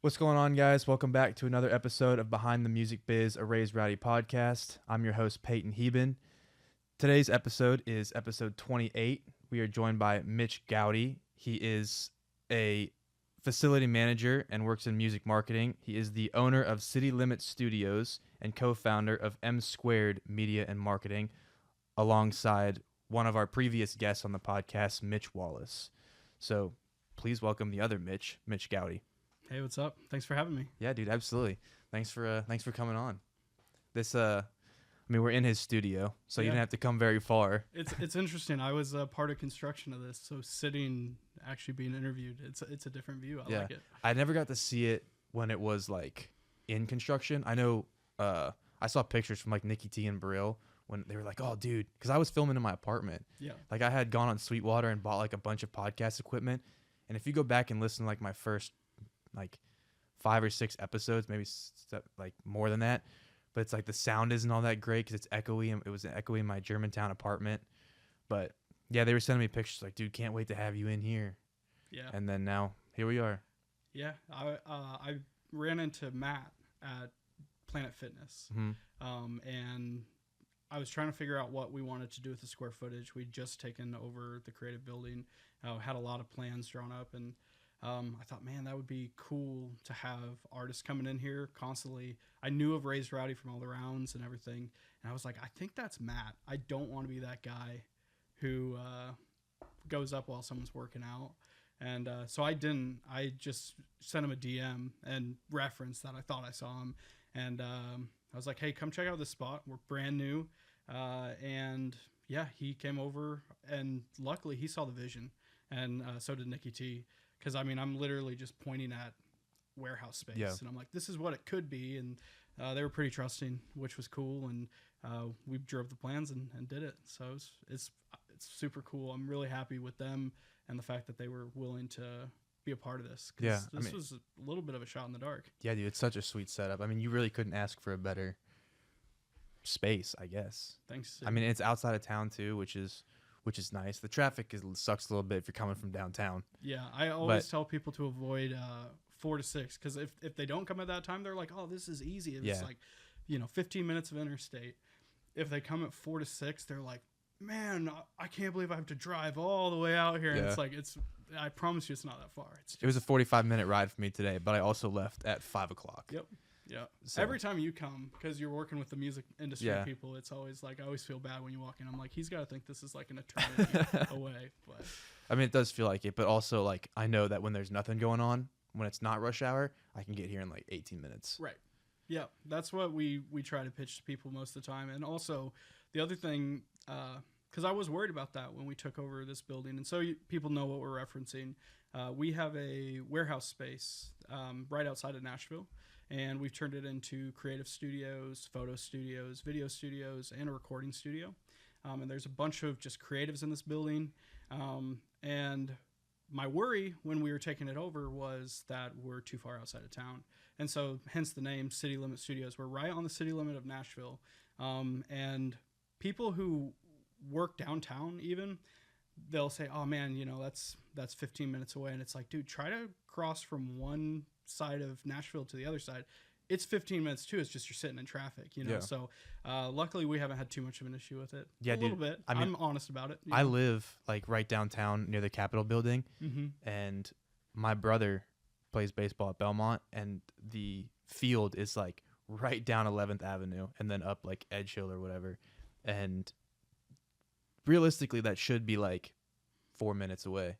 What's going on, guys? Welcome back to another episode of Behind the Music Biz, a Raised Rowdy podcast. I'm your host, Peyton. Today's episode is episode 28. We are joined by Mitch Goudy. He is a facility manager and works in music marketing. He is the owner of City Limit Studios and co-founder of M Squared Media and Marketing, alongside one of our previous guests on the podcast, Mitch Wallace. So please welcome the other Mitch Goudy. Hey, what's up? Thanks for having me. Yeah, dude, absolutely. Thanks for coming on. We're in his studio, so you didn't have to come very far. It's interesting. I was a part of construction of this, so sitting, actually being interviewed, it's a different view. I like it. I never got to see it when it was like in construction. I know I saw pictures from like Nikki T and Brill when they were like, "Oh, dude," because I was filming in my apartment. Yeah. Like I had gone on Sweetwater and bought like a bunch of podcast equipment, and if you go back and listen to like my first like 5 or 6 episodes, maybe like more than that, but it's like the sound isn't all that great because it's echoey, and it was echoey in my Germantown apartment. But yeah, they were sending me pictures like, dude, can't wait to have you in here. Yeah. And then now here we are. Yeah. I ran into Matt at Planet Fitness, and I was trying to figure out what we wanted to do with the square footage. We'd just taken over the creative building, had a lot of plans drawn up, and I thought, man, that would be cool to have artists coming in here constantly. I knew of Raised Rowdy from all the rounds and everything, and I was like, I think that's Matt. I don't want to be that guy who goes up while someone's working out. And so I didn't. I just sent him a DM and referenced that I thought I saw him. And I was like, hey, come check out this spot. We're brand new. And yeah, he came over, and luckily he saw the vision, and so did Nikki T. Because, I mean, I'm literally just pointing at warehouse space. Yeah. And I'm like, this is what it could be. And they were pretty trusting, which was cool. And we drove the plans and did it. So it's super cool. I'm really happy with them and the fact that they were willing to be a part of this. Yeah. This was a little bit of a shot in the dark. Yeah, dude, it's such a sweet setup. I mean, you really couldn't ask for a better space, I guess. Thanks. I mean, it's outside of town, too, which is nice. The traffic sucks a little bit if you're coming from downtown. Yeah, I always tell people to avoid 4 to 6, because if they don't come at that time, they're like, oh, this is easy. It's like, 15 minutes of interstate. If they come at 4 to 6, they're like, man, I can't believe I have to drive all the way out here. And it's like, I promise you it's not that far. It was a 45-minute ride for me today, but I also left at 5 o'clock. Yep. Yeah. So. Every time you come, because you're working with the music industry people, it's always like, I always feel bad when you walk in. I'm like, he's got to think this is like an eternity away. But I mean, it does feel like it, but also like I know that when there's nothing going on, when it's not rush hour, I can get here in like 18 minutes. Right. Yeah. That's what we try to pitch to people most of the time. And also the other thing, because I was worried about that when we took over this building. And so people know what we're referencing. We have a warehouse space right outside of Nashville. And we've turned it into creative studios, photo studios, video studios, and a recording studio. And there's a bunch of just creatives in this building. And my worry when we were taking it over was that we're too far outside of town. And so hence the name City Limit Studios. We're right on the city limit of Nashville. And people who work downtown even, they'll say, oh, man, that's 15 minutes away. And it's like, dude, try to cross from one side of Nashville to the other side. It's 15 minutes too. It's just you're sitting in traffic, So luckily we haven't had too much of an issue with it. Yeah, a little bit. I'm honest about it. I live like right downtown near the Capitol building, and my brother plays baseball at Belmont, and the field is like right down 11th Avenue and then up like Edge Hill or whatever. And realistically, that should be like 4 minutes away,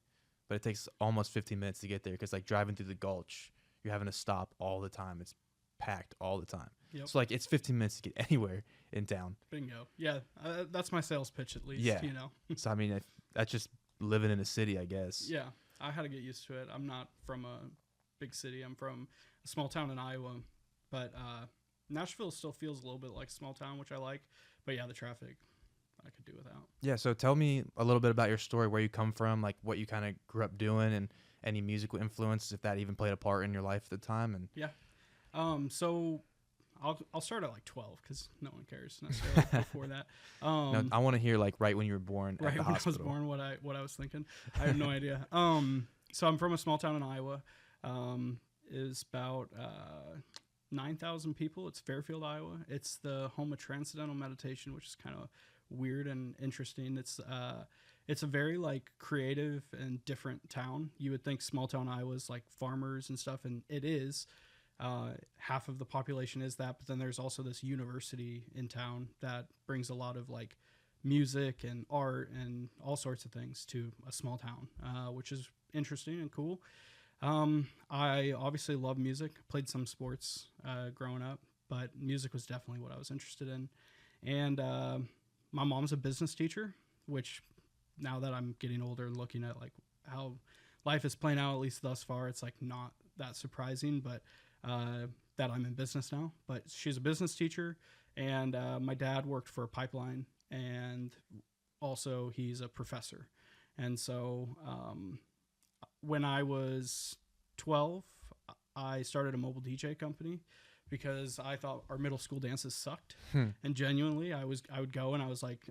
but it takes almost 15 minutes to get there because like driving through the Gulch, you're having to stop all the time. It's packed all the time. Yep. So like it's 15 minutes to get anywhere in town. Bingo. Yeah, that's my sales pitch at least. Yeah. So I mean, that's just living in a city, I guess. Yeah, I had to get used to it. I'm not from a big city. I'm from a small town in Iowa, but Nashville still feels a little bit like a small town, which I like. But yeah, the traffic I could do without. Yeah. So tell me a little bit about your story, where you come from, like what you kind of grew up doing, and any musical influences, if that even played a part in your life at the time. And yeah. So I'll start at like 12 because no one cares necessarily before that. No, I want to hear like right when you were born. Right at the when hospital. I was born, what I was thinking. I have no idea. So I'm from a small town in Iowa. is about 9,000 people. It's Fairfield, Iowa. It's the home of Transcendental Meditation, which is kind of weird and interesting. It's a very like creative and different town. You would think small town Iowa's like farmers and stuff, and it is. Half of the population is that, but then there's also this university in town that brings a lot of like music and art and all sorts of things to a small town, which is interesting and cool. I obviously love music, played some sports growing up, but music was definitely what I was interested in. And my mom's a business teacher, which now that I'm getting older and looking at like how life is playing out, at least thus far, it's like not that surprising, but that I'm in business now. But she's a business teacher, and my dad worked for a pipeline, and also he's a professor. And so when I was 12, I started a mobile DJ company because I thought our middle school dances sucked. And genuinely, I would go and I was like,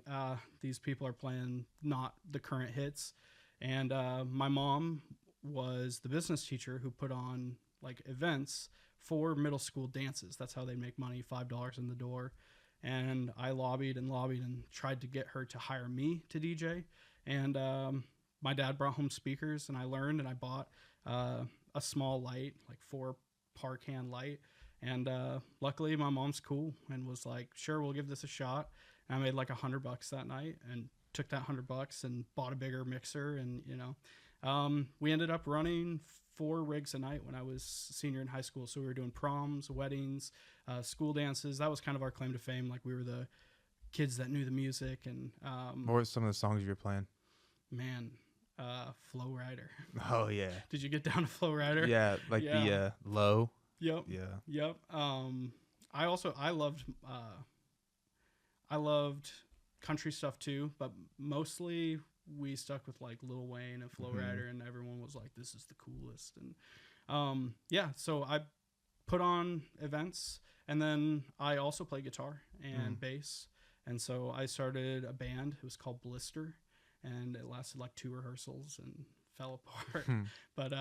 these people are playing not the current hits. And my mom was the business teacher who put on like events for middle school dances. That's how they make money, $5 in the door. And I lobbied and tried to get her to hire me to DJ. And my dad brought home speakers, and I learned, and I bought a small light, like 4-par can light. And luckily my mom's cool and was like, sure, we'll give this a shot. And I made like $100 that night and took that $100 and bought a bigger mixer. And, we ended up running 4 rigs a night when I was senior in high school. So we were doing proms, weddings, school dances. That was kind of our claim to fame. Like we were the kids that knew the music. And what were some of the songs you were playing? Man, Flow Rider. Oh yeah. Did you get down to Flow Rider? Yeah, like the low. Yep. Yeah. Yep. I loved country stuff too, but mostly we stuck with like Lil Wayne and Flow Rider, and everyone was like, this is the coolest. And so I put on events, and then I also play guitar and bass. And so I started a band. It was called Blister, and it lasted like 2 rehearsals and fell apart. But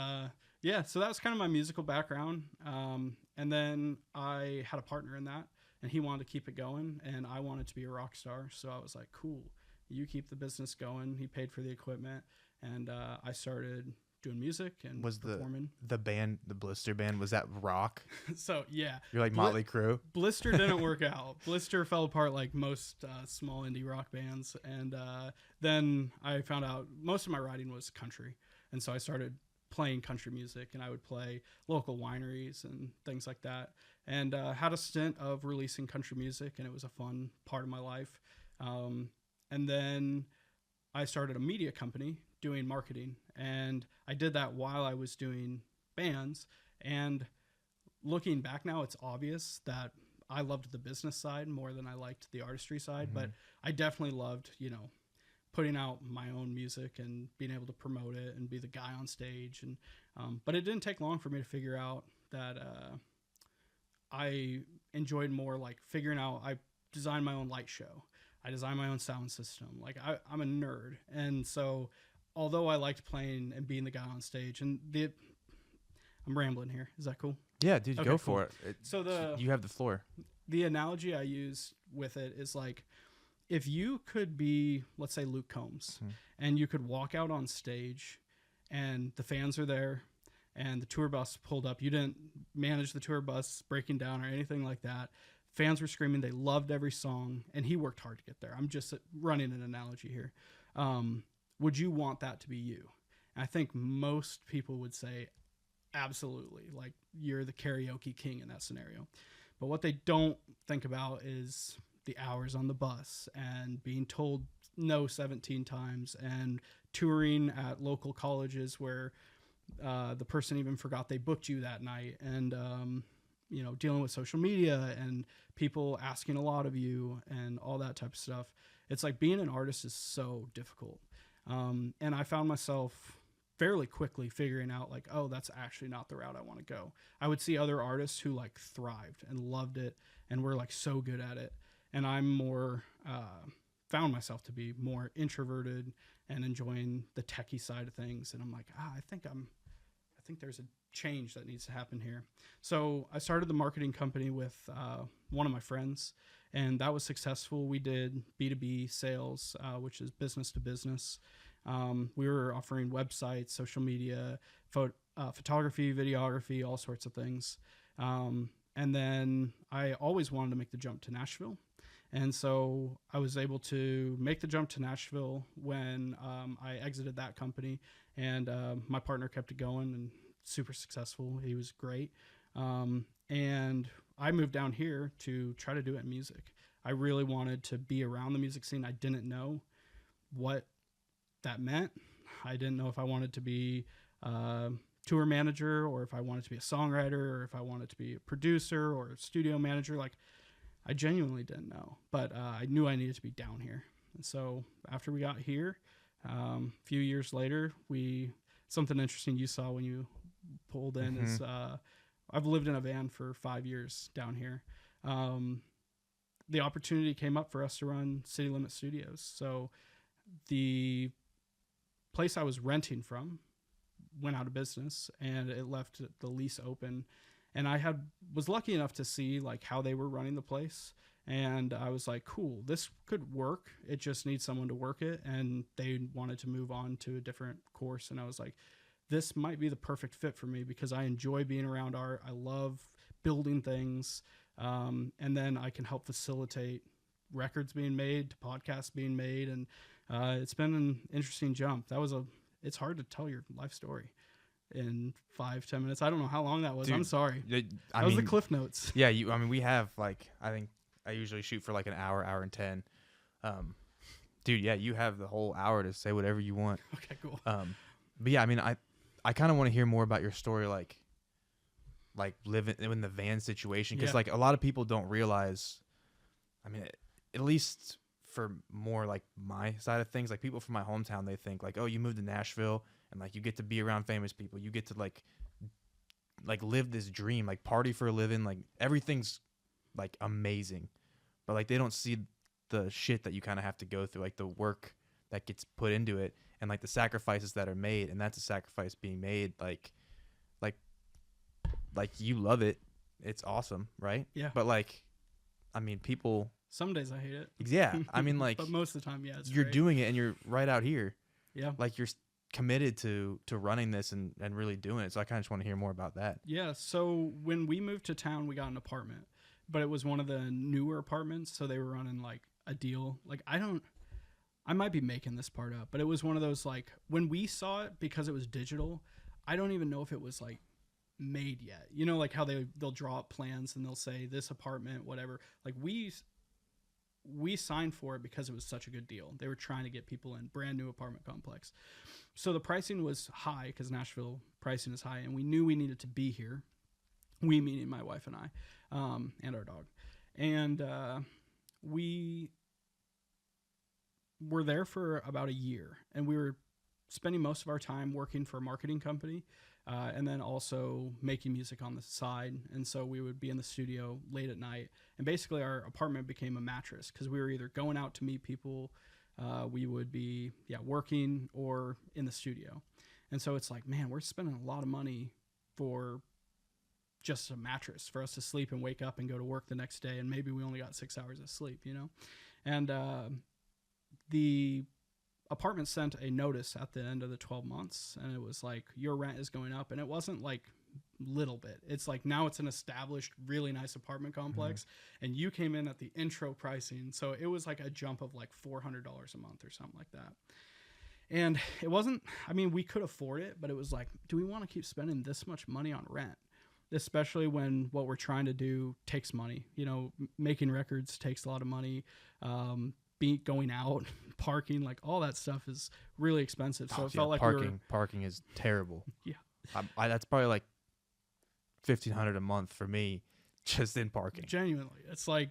so that was kind of my musical background. And then I had a partner in that, and he wanted to keep it going, and I wanted to be a rock star. So I was like, cool, you keep the business going. He paid for the equipment, and I started doing music and performing. The band, the Blister band, was that rock? So yeah, you're like Motley Crue. Blister didn't work out. Blister fell apart like most small indie rock bands. And then I found out most of my writing was country, and so I started playing country music, and I would play local wineries and things like that, and had a stint of releasing country music, and it was a fun part of my life. And then I started a media company doing marketing, and I did that while I was doing bands. And looking back now, it's obvious that I loved the business side more than I liked the artistry side, but I definitely loved, putting out my own music and being able to promote it and be the guy on stage. And but it didn't take long for me to figure out that I enjoyed more like figuring out. I designed my own light show. I designed my own sound system. Like I'm a nerd. And so although I liked playing and being the guy on stage, and I'm rambling here. Is that cool? Yeah, dude, okay, go cool. for it. You have the floor. The analogy I use with it is like, if you could be, let's say, Luke Combs, and you could walk out on stage and the fans are there and the tour bus pulled up. You didn't manage the tour bus breaking down or anything like that. Fans were screaming. They loved every song, and he worked hard to get there. I'm just running an analogy here. Would you want that to be you? And I think most people would say, absolutely. Like, you're the karaoke king in that scenario. But what they don't think about is the hours on the bus and being told no 17 times and touring at local colleges where the person even forgot they booked you that night, and dealing with social media and people asking a lot of you and all that type of stuff. It's like being an artist is so difficult. And I found myself fairly quickly figuring out like, oh, that's actually not the route I want to go. I would see other artists who like thrived and loved it and were like so good at it. And I'm more, found myself to be more introverted and enjoying the techie side of things. And I'm like, I think there's a change that needs to happen here. So I started the marketing company with one of my friends, and that was successful. We did B2B sales, which is business to business. We were offering websites, social media, photography, videography, all sorts of things. And then I always wanted to make the jump to Nashville. And so I was able to make the jump to Nashville when I exited that company, and my partner kept it going and super successful. He was great. And I moved down here to try to do it in music. I really wanted to be around the music scene. I didn't know what that meant. I didn't know if I wanted to be a tour manager, or if I wanted to be a songwriter, or if I wanted to be a producer or a studio manager. Like, I genuinely didn't know, but I knew I needed to be down here. And so after we got here, a few years later, something interesting you saw when you pulled in is I've lived in a van for 5 years down here. The opportunity came up for us to run City Limit Studios. So the place I was renting from went out of business, and it left the lease open. And I was lucky enough to see like how they were running the place. And I was like, cool, this could work. It just needs someone to work it. And they wanted to move on to a different course. And I was like, this might be the perfect fit for me, because I enjoy being around art. I love building things. And then I can help facilitate records being made, to podcasts being made. And it's been an interesting jump. It's hard to tell your life story in 5-10 minutes. I don't know how long that was. Dude, I'm sorry. That was the Cliff Notes. Yeah, we have like, I think I usually shoot for like an hour and 10. Dude, yeah, you have the whole hour to say whatever you want. Okay, cool. But yeah, I mean, I kind of want to hear more about your story, like living in the van situation, because like a lot of people don't realize. I mean, at least for more like my side of things, like people from my hometown, they think like, oh, you moved to Nashville and like you get to be around famous people, you get to like live this dream, like party for a living, like everything's like amazing, but like they don't see the shit that you kind of have to go through, like the work that gets put into it, and like the sacrifices that are made. And that's a sacrifice being made. Like you love it, it's awesome, right? Yeah. But like, I mean, people, some days I hate it. Yeah, I mean, like, but most of the time, yeah, you're great. Doing it, and you're right out here. Yeah, like you're committed to running this and really doing it. So I kind of just want to hear more about that. Yeah. So when we moved to town, we got an apartment, but it was one of the newer apartments. So they were running like a deal. Like I might be making this part up, but it was one of those, like, when we saw it, because it was digital, I don't even know if it was like made yet. You know, like how they'll draw up plans and they'll say this apartment, whatever. Like we signed for it because it was such a good deal. They were trying to get people in, brand new apartment complex. So the pricing was high, because Nashville pricing is high, and we knew we needed to be here. We, meaning my wife and I, and our dog. And we were there for about a year, and we were spending most of our time working for a marketing company, and then also making music on the side. And so we would be in the studio late at night, and basically our apartment became a mattress, because we were either going out to meet people, we would be working, or in the studio. And so it's like, man, we're spending a lot of money for just a mattress for us to sleep and wake up and go to work the next day, and maybe we only got 6 hours of sleep, you know. And the apartment sent a notice at the end of the 12 months, and it was like, your rent is going up. And it wasn't like little bit. It's like, now it's an established, really nice apartment complex, and you came in at the intro pricing. So it was like a jump of like $400 a month or something like that. And it wasn't, I mean, we could afford it, but it was like, do we want to keep spending this much money on rent? Especially when what we're trying to do takes money. You know, making records takes a lot of money. Going out, parking, like all that stuff is really expensive. So it felt like parking is terrible. Yeah, that's probably like $1,500 a month for me, just in parking. Genuinely, it's like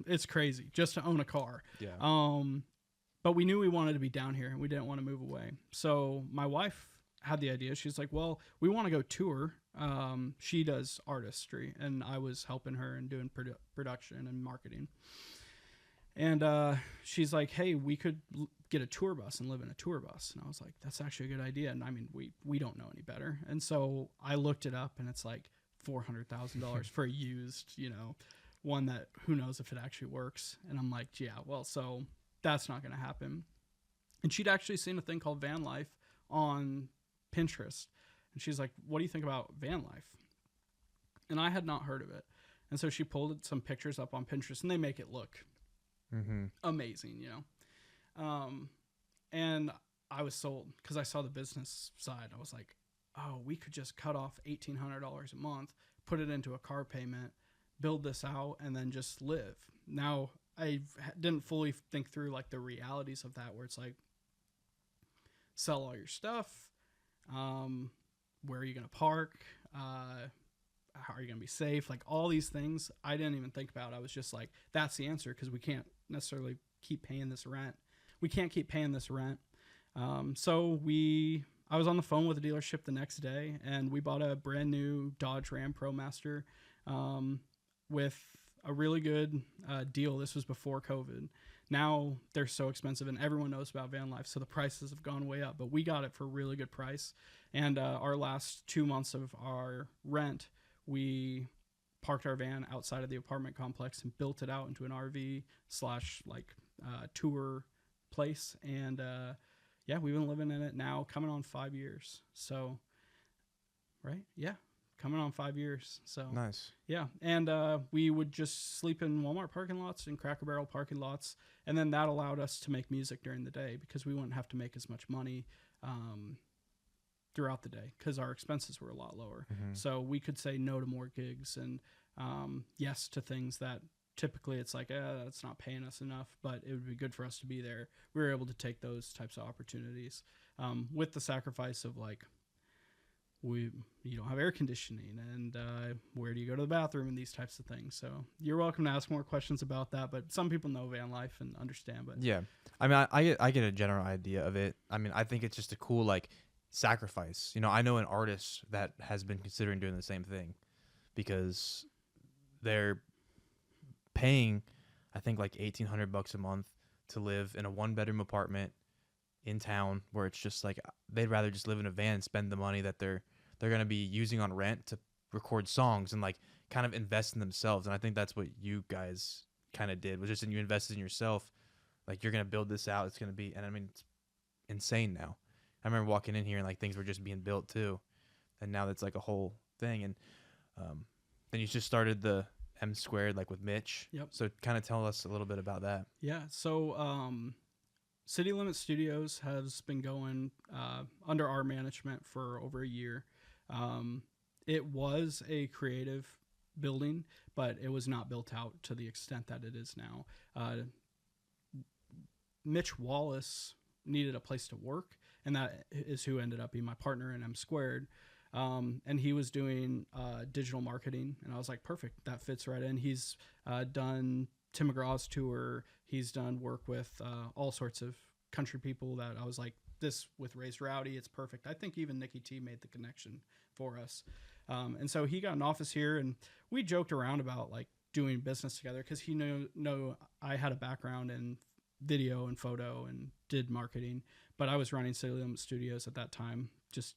it's crazy just to own a car. Yeah. But we knew we wanted to be down here, and we didn't want to move away. So my wife had the idea. She's like, well, we want to go tour. She does artistry, and I was helping her and doing production and marketing. And she's like, hey, we could get a tour bus and live in a tour bus. And I was like, that's actually a good idea. And I mean, we don't know any better. And so I looked it up, and it's like $400,000 for a used, one that who knows if it actually works. And I'm like, yeah, well, so that's not going to happen. And she'd actually seen a thing called van life on Pinterest. And she's like, what do you think about van life? And I had not heard of it. And so she pulled some pictures up on Pinterest, and they make it look amazing, and I was sold because I saw the business side. I was like, oh, we could just cut off $1,800 a month, put it into a car payment, build this out, and then just live. Now, I didn't fully think through like the realities of that, where it's like, sell all your stuff, where are you going to park, how are you going to be safe? Like all these things I didn't even think about. I was just like, that's the answer, because we can't necessarily keep paying this rent. We can't keep paying this rent. So I was on the phone with the dealership the next day, and we bought a brand new Dodge Ram ProMaster with a really good deal. This was before COVID. Now they're so expensive, and everyone knows about van life, so the prices have gone way up. But we got it for a really good price. And our last 2 months of our rent, we parked our van outside of the apartment complex and built it out into an RV / tour place. And yeah, we've been living in it now coming on 5 years. So, right? Yeah. Coming on 5 years. So nice. Yeah. And we would just sleep in Walmart parking lots and Cracker Barrel parking lots. And then that allowed us to make music during the day, because we wouldn't have to make as much money throughout the day, because our expenses were a lot lower. So we could say no to more gigs and yes to things that typically it's like, that's not paying us enough, but it would be good for us to be there. We were able to take those types of opportunities with the sacrifice of like, you don't have air conditioning, and where do you go to the bathroom, and these types of things. So you're welcome to ask more questions about that, but some people know van life and understand. But yeah, I mean, I get a general idea of it. I mean, I think it's just a cool like sacrifice. I know an artist that has been considering doing the same thing, because they're paying, I think, like $1,800 a month to live in a 1-bedroom apartment in town, where it's just like they'd rather just live in a van and spend the money that they're going to be using on rent to record songs and like kind of invest in themselves. And I think that's what you guys kind of did, was just you invested in yourself. Like, you're going to build this out. It's going to be, and I mean, it's insane now. I remember walking in here and like things were just being built too. And now that's like a whole thing. And then you just started the M Squared, like with Mitch. Yep. So kind of tell us a little bit about that. Yeah. So City Limit Studios has been going under our management for over a year. It was a creative building, but it was not built out to the extent that it is now. Mitch Wallace needed a place to work, and that is who ended up being my partner in M Squared. And he was doing digital marketing, and I was like, perfect, that fits right in. He's done Tim McGraw's tour. He's done work with all sorts of country people that I was like, this with Raised Rowdy, it's perfect. I think even Nikki T made the connection for us. And so he got an office here, and we joked around about like doing business together, because he knew I had a background in video and photo and did marketing, but I was running City Limit Studios at that time, just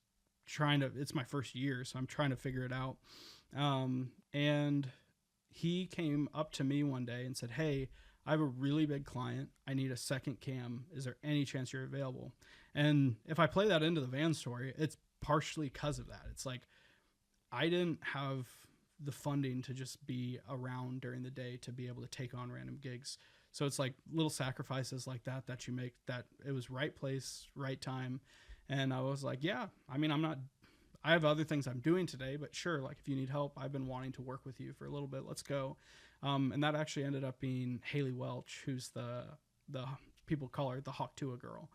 it's my first year, so I'm trying to figure it out. And he came up to me one day and said, hey, I have a really big client. I need a second cam. Is there any chance you're available? And if I play that into the van story, it's partially because of that. It's like, I didn't have the funding to just be around during the day to be able to take on random gigs. So it's like little sacrifices like that you make, that it was right place, right time. And I was like, yeah, I mean, I have other things I'm doing today, but sure, like if you need help, I've been wanting to work with you for a little bit. Let's go. And that actually ended up being Haley Welch, who's the people call her the Hawk Tua girl.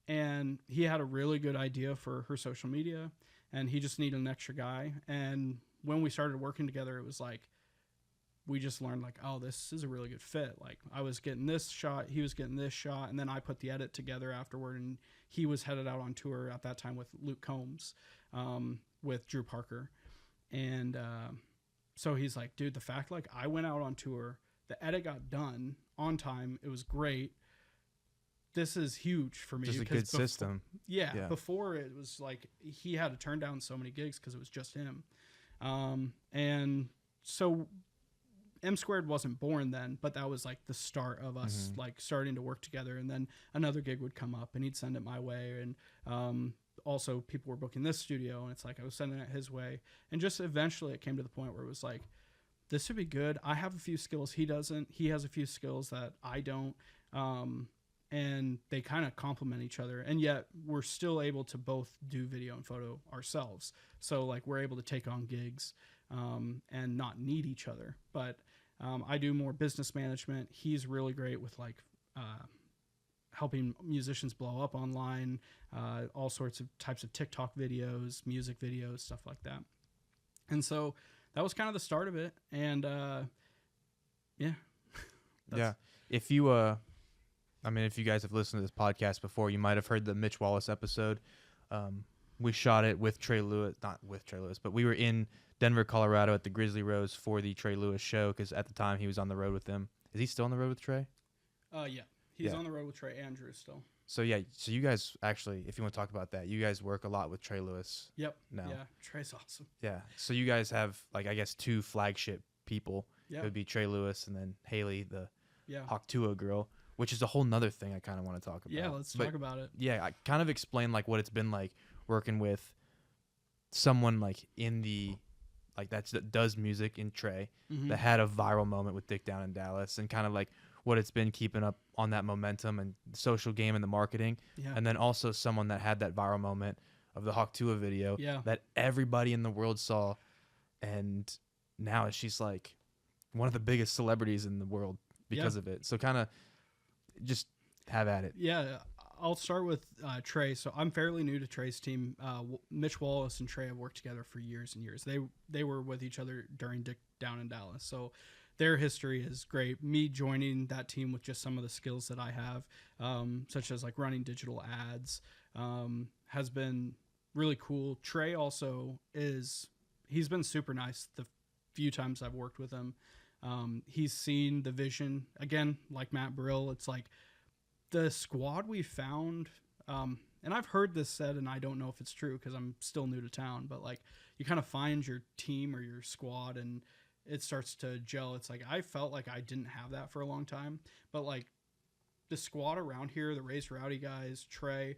And he had a really good idea for her social media, and he just needed an extra guy. And when we started working together, it was like, we just learned like, oh, this is a really good fit. Like, I was getting this shot, he was getting this shot, and then I put the edit together afterward, and he was headed out on tour at that time with Luke Combs, with Drew Parker. And so he's like, dude, the fact like I went out on tour The edit got done on time. It was great. This is huge for me. Just a good system. Yeah. Before it was like he had to turn down so many gigs because it was just him. And so M Squared wasn't born then, but that was like the start of us like starting to work together. And then another gig would come up and he'd send it my way. And also people were booking this studio and it's like I was sending it his way. And just eventually it came to the point where it was like, this would be good. I have a few skills he doesn't. He has a few skills that I don't. And they kind of complement each other. And yet we're still able to both do video and photo ourselves. So like we're able to take on gigs and not need each other. But I do more business management. He's really great with like helping musicians blow up online, all sorts of types of TikTok videos, music videos, stuff like that. And so that was kind of the start of it. And yeah. Yeah. If you if you guys have listened to this podcast before, you might have heard the Mitch Wallace episode. We shot it with Trey Lewis, not with Trey Lewis, but we were in Denver, Colorado at the Grizzly Rose for the Trey Lewis show because at the time he was on the road with them. Is he still on the road with Trey? Yeah. He's on the road with Trey and Drew still. So you guys actually, if you want to talk about that, you guys work a lot with Trey Lewis. Yep. Now. Yeah. Trey's awesome. Yeah. So you guys have like, I guess, 2 flagship people. Yeah. It would be Trey Lewis and then Haley, the yeah. Hawktua girl, which is a whole nother thing I kind of want to talk about. Yeah. Let's talk about it. Yeah. I kind of explain like what it's been like working with someone like in the, like that does music in Trey that had a viral moment with Dick Down in Dallas and kind of like what it's been keeping up on that momentum and the social game and the marketing. Yeah. And then also someone that had that viral moment of the Hawktua video that everybody in the world saw. And now she's like one of the biggest celebrities in the world because of it. So kind of just have at it. Yeah. I'll start with Trey. So I'm fairly new to Trey's team. Mitch Wallace and Trey have worked together for years and years. They were with each other during Dick Down in Dallas. So their history is great. Me joining that team with just some of the skills that I have, such as like running digital ads, has been really cool. Trey also he's been super nice the few times I've worked with him. He's seen the vision. Again, like Matt Brill, it's like the squad we found, and I've heard this said, and I don't know if it's true because I'm still new to town, but like you kind of find your team or your squad and it starts to gel. It's like I felt like I didn't have that for a long time, but like the squad around here, the Raised Rowdy guys, Trey,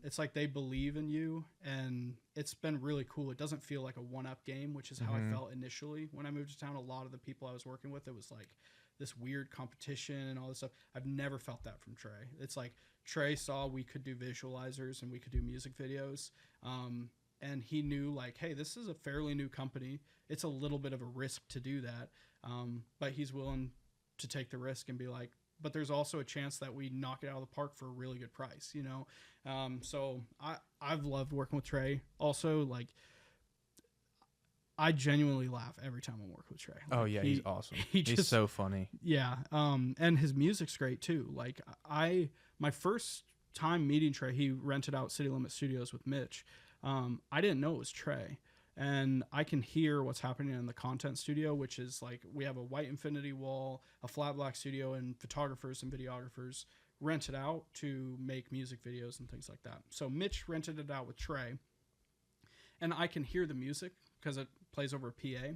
it's like they believe in you, and it's been really cool. It doesn't feel like a one-up game, which is how I felt initially when I moved to town. A lot of the people I was working with, it was like this weird competition and all this stuff. I've never felt that from Trey. It's like Trey saw we could do visualizers and we could do music videos. And he knew like, hey, this is a fairly new company. It's a little bit of a risk to do that. But he's willing to take the risk and be like, but there's also a chance that we knock it out of the park for a really good price, you know? So I've loved working with Trey. Also, like, I genuinely laugh every time I'm working with Trey. Like, oh yeah, he's awesome. He's so funny. Yeah. And his music's great too. Like my first time meeting Trey, he rented out City Limit Studios with Mitch. I didn't know it was Trey. And I can hear what's happening in the content studio, which is like we have a white infinity wall, a flat black studio, and photographers and videographers rent it out to make music videos and things like that. So Mitch rented it out with Trey, and I can hear the music because it plays over a PA.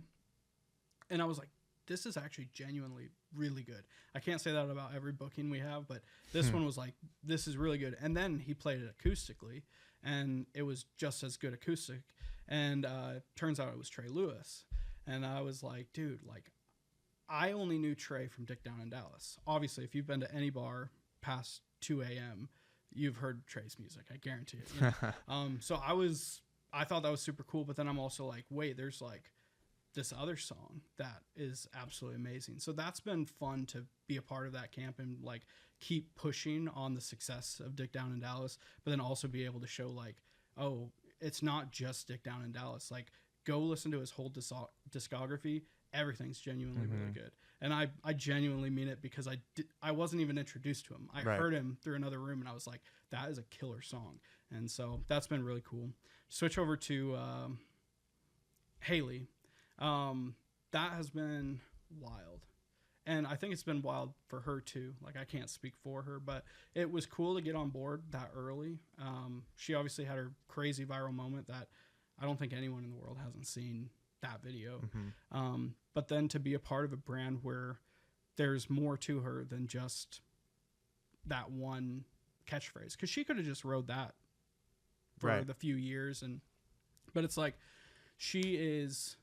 And I was like, this is actually genuinely really good. I can't say that about every booking we have, but this one was like, this is really good. And then he played it acoustically, and it was just as good acoustic. And turns out it was Trey Lewis. And I was like, dude, like, I only knew Trey from Dick Down in Dallas. Obviously, if you've been to any bar past 2 a.m., you've heard Trey's music. I guarantee it. You know? So I thought that was super cool. But then I'm also like, wait, there's like this other song that is absolutely amazing. So that's been fun to be a part of that camp and like keep pushing on the success of Dick Down in Dallas, but then also be able to show like, oh, it's not just Dick Down in Dallas. Like, go listen to his whole discography. Everything's genuinely really good. And I genuinely mean it because I wasn't even introduced to him. I heard him through another room and I was like, that is a killer song. And so that's been really cool. Switch over to Haley. That has been wild. And I think it's been wild for her too. Like, I can't speak for her, but it was cool to get on board that early. She obviously had her crazy viral moment that I don't think anyone in the world hasn't seen that video. But then to be a part of a brand where there's more to her than just that one catchphrase, because she could have just rode that for the few years, but it's like she is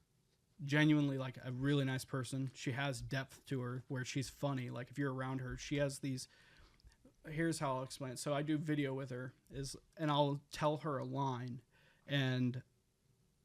genuinely like a really nice person. She has depth to her where she's funny. Like, if you're around her, she has these. Here's how I'll explain it. So I do video with her, and I'll tell her a line, and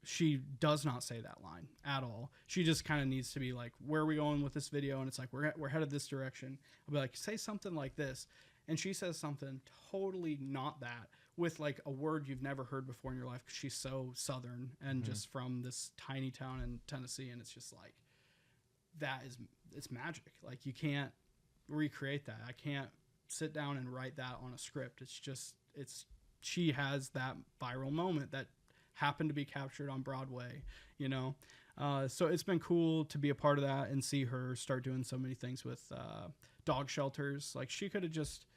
she does not say that line at all. She just kind of needs to be like, where are we going with this video? And it's like, we're headed this direction. I'll be like, say something like this. And she says something totally not that, with like a word you've never heard before in your life, because she's so Southern and just from this tiny town in Tennessee. And it's just like, it's magic. Like, you can't recreate that. I can't sit down and write that on a script. She has that viral moment that happened to be captured on Broadway, you know? So it's been cool to be a part of that and see her start doing so many things with dog shelters. Like, she could have just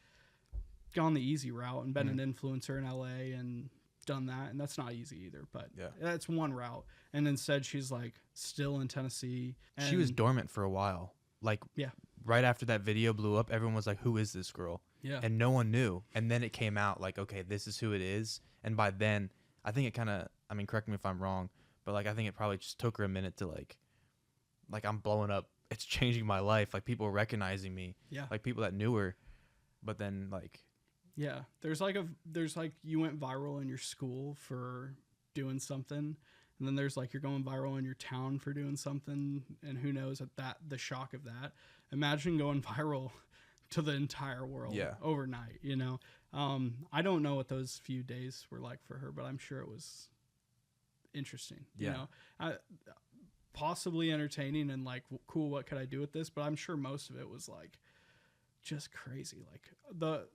gone the easy route and been an influencer in LA and done that, and that's not easy either, but that's one route. And instead she's like still in Tennessee, and she was dormant for a while. Like, right after that video blew up, everyone was like, who is this girl? And no one knew. And then it came out like, okay, this is who it is. And by then I think it kind of, I mean, correct me if I'm wrong, but like, I think it probably just took her a minute to like I'm blowing up, it's changing my life, like people recognizing me, like people that knew her. But then like, there's like you went viral in your school for doing something, and then there's like you're going viral in your town for doing something, and who knows the shock of that. Imagine going viral to the entire world overnight, you know. I don't know what those few days were like for her, but I'm sure it was interesting, you know. Possibly entertaining and like, cool, what could I do with this? But I'm sure most of it was like just crazy. Like, the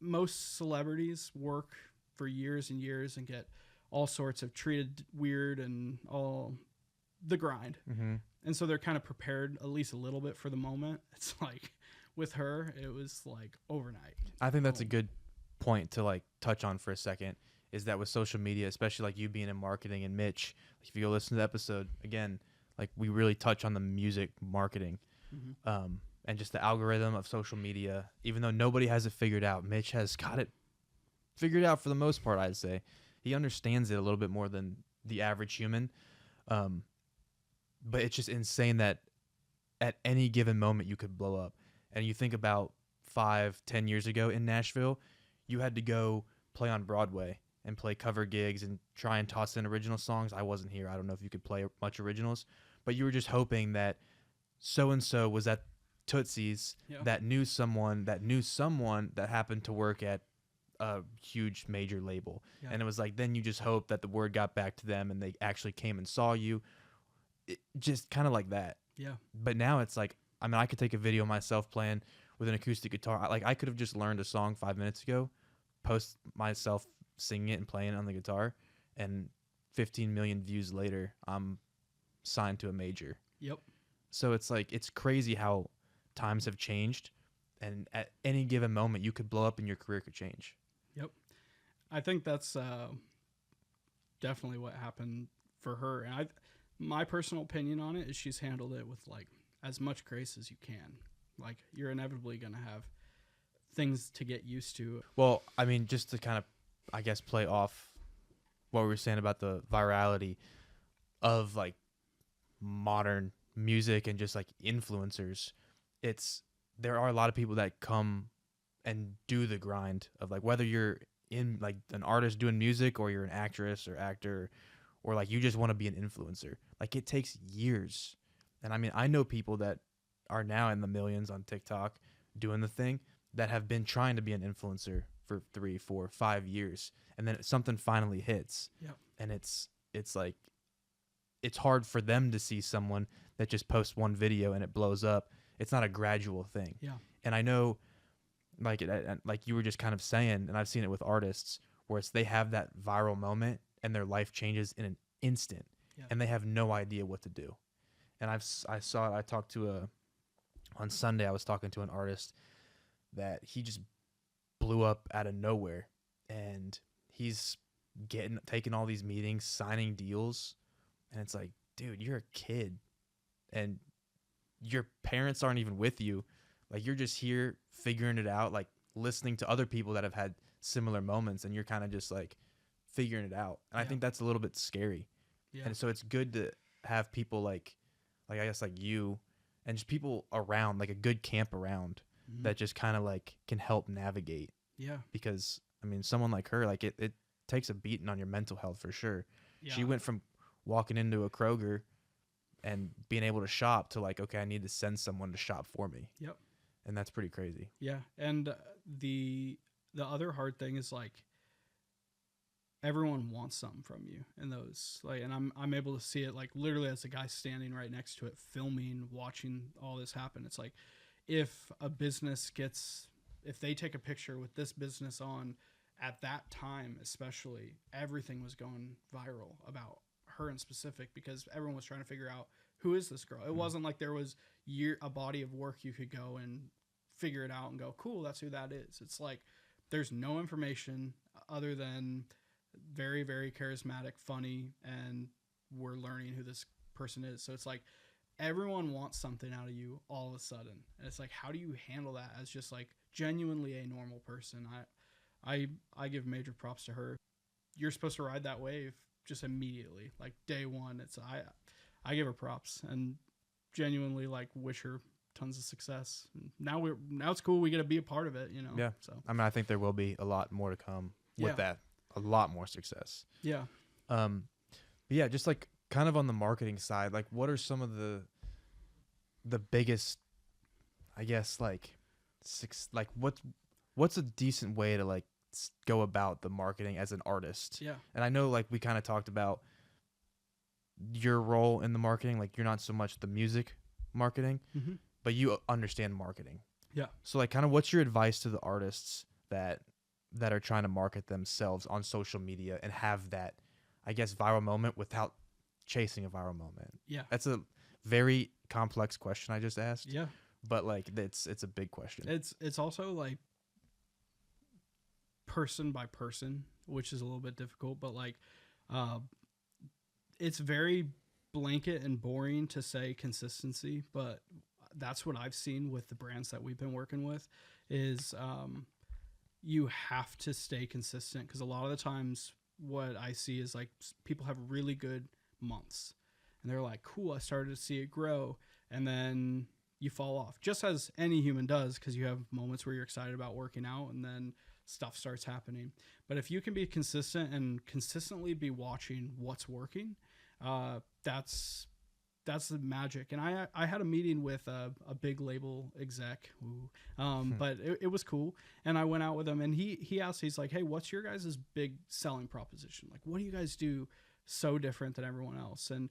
most celebrities work for years and years and get all sorts of treated weird and all the grind. And so they're kind of prepared at least a little bit for the moment. It's like with her, it was like overnight. I think that's a good point to like touch on for a second, is that with social media, especially like you being in marketing, and Mitch, if you go listen to the episode again, like we really touch on the music marketing. And just the algorithm of social media, even though nobody has it figured out, Mitch has got it figured out for the most part, I'd say. He understands it a little bit more than the average human. But it's just insane that at any given moment you could blow up. And you think about 5-10 years ago in Nashville, you had to go play on Broadway and play cover gigs and try and toss in original songs. I wasn't here. I don't know if you could play much originals, but you were just hoping that so-and-so was at Tootsie's that knew someone that happened to work at a huge major label. And it was like, then you just hope that the word got back to them and they actually came and saw you. Just kind of like that. But now it's like, I mean, I could take a video of myself playing with an acoustic guitar. Like, I could have just learned a song 5 minutes ago, post myself singing it and playing it on the guitar, and 15 million views later, I'm signed to a major. So it's like, it's crazy how times have changed, and at any given moment you could blow up and your career could change. I think that's definitely what happened for her. And my personal opinion on it is she's handled it with like as much grace as you can. Like, you're inevitably going to have things to get used to. Well, I mean, just to kind of, I guess, play off what we were saying about the virality of like modern music and just like influencers, there are a lot of people that come and do the grind of like, whether you're in like an artist doing music, or you're an actress or actor, or like you just want to be an influencer. Like, it takes years. And I mean, I know people that are now in the millions on TikTok doing the thing, that have been trying to be an influencer for 3, 4, 5 years, and then something finally hits. And it's like, it's hard for them to see someone that just posts one video and it blows up. It's not a gradual thing. And I know, like you were just kind of saying, and I've seen it with artists, where they have that viral moment and their life changes in an instant, and they have no idea what to do. And I talked to on Sunday I was talking to an artist that he just blew up out of nowhere, and he's taking all these meetings, signing deals, and it's like, dude, you're a kid, and your parents aren't even with you. Like, you're just here figuring it out, like listening to other people that have had similar moments, and you're kind of just like figuring it out. And I think that's a little bit scary. Yeah. And so it's good to have people like I guess like you, and just people around, like a good camp around that just kind of like can help navigate. Yeah. Because I mean, someone like her, like it takes a beating on your mental health for sure. Yeah. She went from walking into a Kroger and being able to shop to like, okay, I need to send someone to shop for me. Yep. And that's pretty crazy. Yeah. And the other hard thing is like everyone wants something from you, and those like, and I'm able to see it like literally as the guy standing right next to it, filming, watching all this happen. It's like if a business if they take a picture with this business on at that time, especially, everything was going viral about her in specific because everyone was trying to figure out who is this girl. It wasn't like there was a body of work you could go and figure it out and go, cool, that's who that is. It's like there's no information other than very, very charismatic, funny, and we're learning who this person is. So it's like everyone wants something out of you all of a sudden. And it's like, how do you handle that as just like genuinely a normal person? I give major props to her. You're supposed to ride that wave just immediately, like day one. I give her props and genuinely like wish her tons of success. Now it's cool. We get to be a part of it, you know? Yeah. So, I mean, I think there will be a lot more to come with that, a lot more success. Yeah. But yeah, just like kind of on the marketing side, like what are some of the biggest, I guess, like what's a decent way to like go about the marketing as an artist? Yeah. And I know like we kind of talked about your role in the marketing, like you're not so much the music marketing, but you understand marketing. Yeah. So like kind of what's your advice to the artists that are trying to market themselves on social media and have that, I guess, viral moment without chasing a viral moment? Yeah. That's a very complex question I just asked. Yeah. But like it's a big question. It's also like person by person, which is a little bit difficult, but like it's very blanket and boring to say consistency, but that's what I've seen with the brands that we've been working with is you have to stay consistent, because a lot of the times what I see is like people have really good months and they're like, cool, I started to see it grow, and then you fall off, just as any human does, because you have moments where you're excited about working out and then stuff starts happening. But if you can be consistent and consistently be watching what's working, that's the magic. And I had a meeting with a big label exec, but it was cool. And I went out with him, and he asked, he's like, hey, what's your guys' big selling proposition? Like, what do you guys do so different than everyone else? And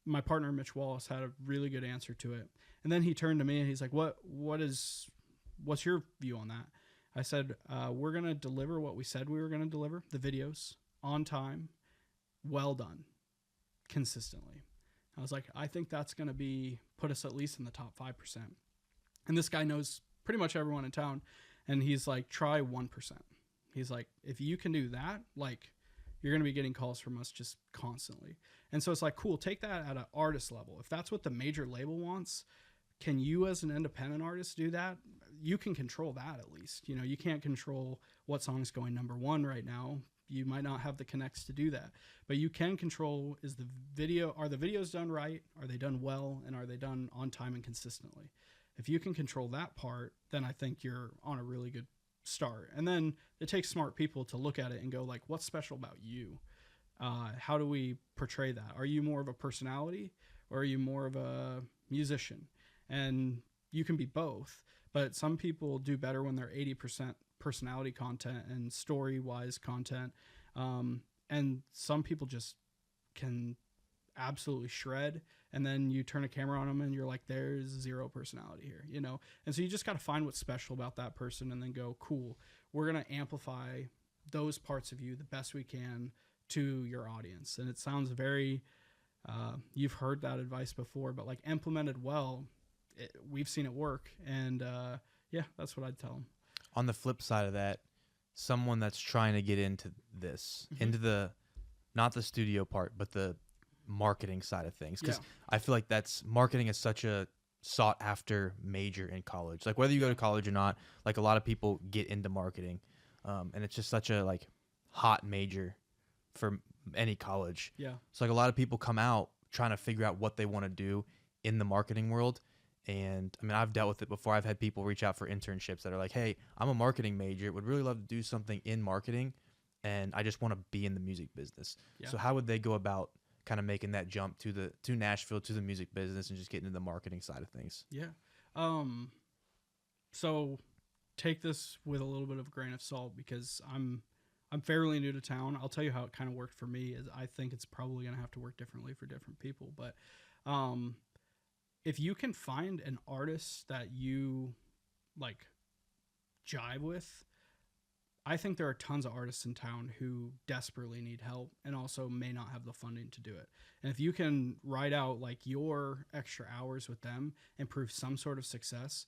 my partner, Mitch Wallace, had a really good answer to it. And then he turned to me and he's like, what's your view on that? I said, we're going to deliver what we said we were going to deliver, the videos, on time, well done, consistently. I was like, I think that's going to put us at least in the top 5%. And this guy knows pretty much everyone in town. And he's like, try 1%. He's like, if you can do that, like, you're going to be getting calls from us just constantly. And so it's like, cool, take that at an artist level. If that's what the major label wants, can you as an independent artist do that? You can control that at least. You know, you can't control what song's going number one right now. You might not have the connects to do that, but you can control, are the videos done right? Are they done well? And are they done on time and consistently? If you can control that part, then I think you're on a really good start. And then it takes smart people to look at it and go like, what's special about you? How do we portray that? Are you more of a personality, or are you more of a musician? And you can be both, but some people do better when they're 80% personality content and story-wise content. And some people just can absolutely shred, and then you turn a camera on them and you're like, there's zero personality here, you know? And so you just got to find what's special about that person and then go, cool, we're going to amplify those parts of you the best we can to your audience. And it sounds very, you've heard that advice before, but like implemented well, we've seen it work. And yeah, that's what I'd tell them. On the flip side of that, someone that's trying to get into this, into the, not the studio part, but the marketing side of things. Because I feel like marketing is such a sought after major in college. Like whether you go to college or not, like a lot of people get into marketing. And it's just such a like hot major for any college. Yeah. So like a lot of people come out trying to figure out what they want to do in the marketing world. And I mean, I've dealt with it before. I've had people reach out for internships that are like, hey, I'm a marketing major, would really love to do something in marketing, and I just want to be in the music business. Yeah. So how would they go about kind of making that jump to Nashville, to the music business, and just getting into the marketing side of things? Yeah. So take this with a little bit of a grain of salt, because I'm fairly new to town. I'll tell you how it kind of worked for me. Is I think it's probably going to have to work differently for different people, but if you can find an artist that you like jive with, I think there are tons of artists in town who desperately need help and also may not have the funding to do it. And if you can write out like your extra hours with them and prove some sort of success,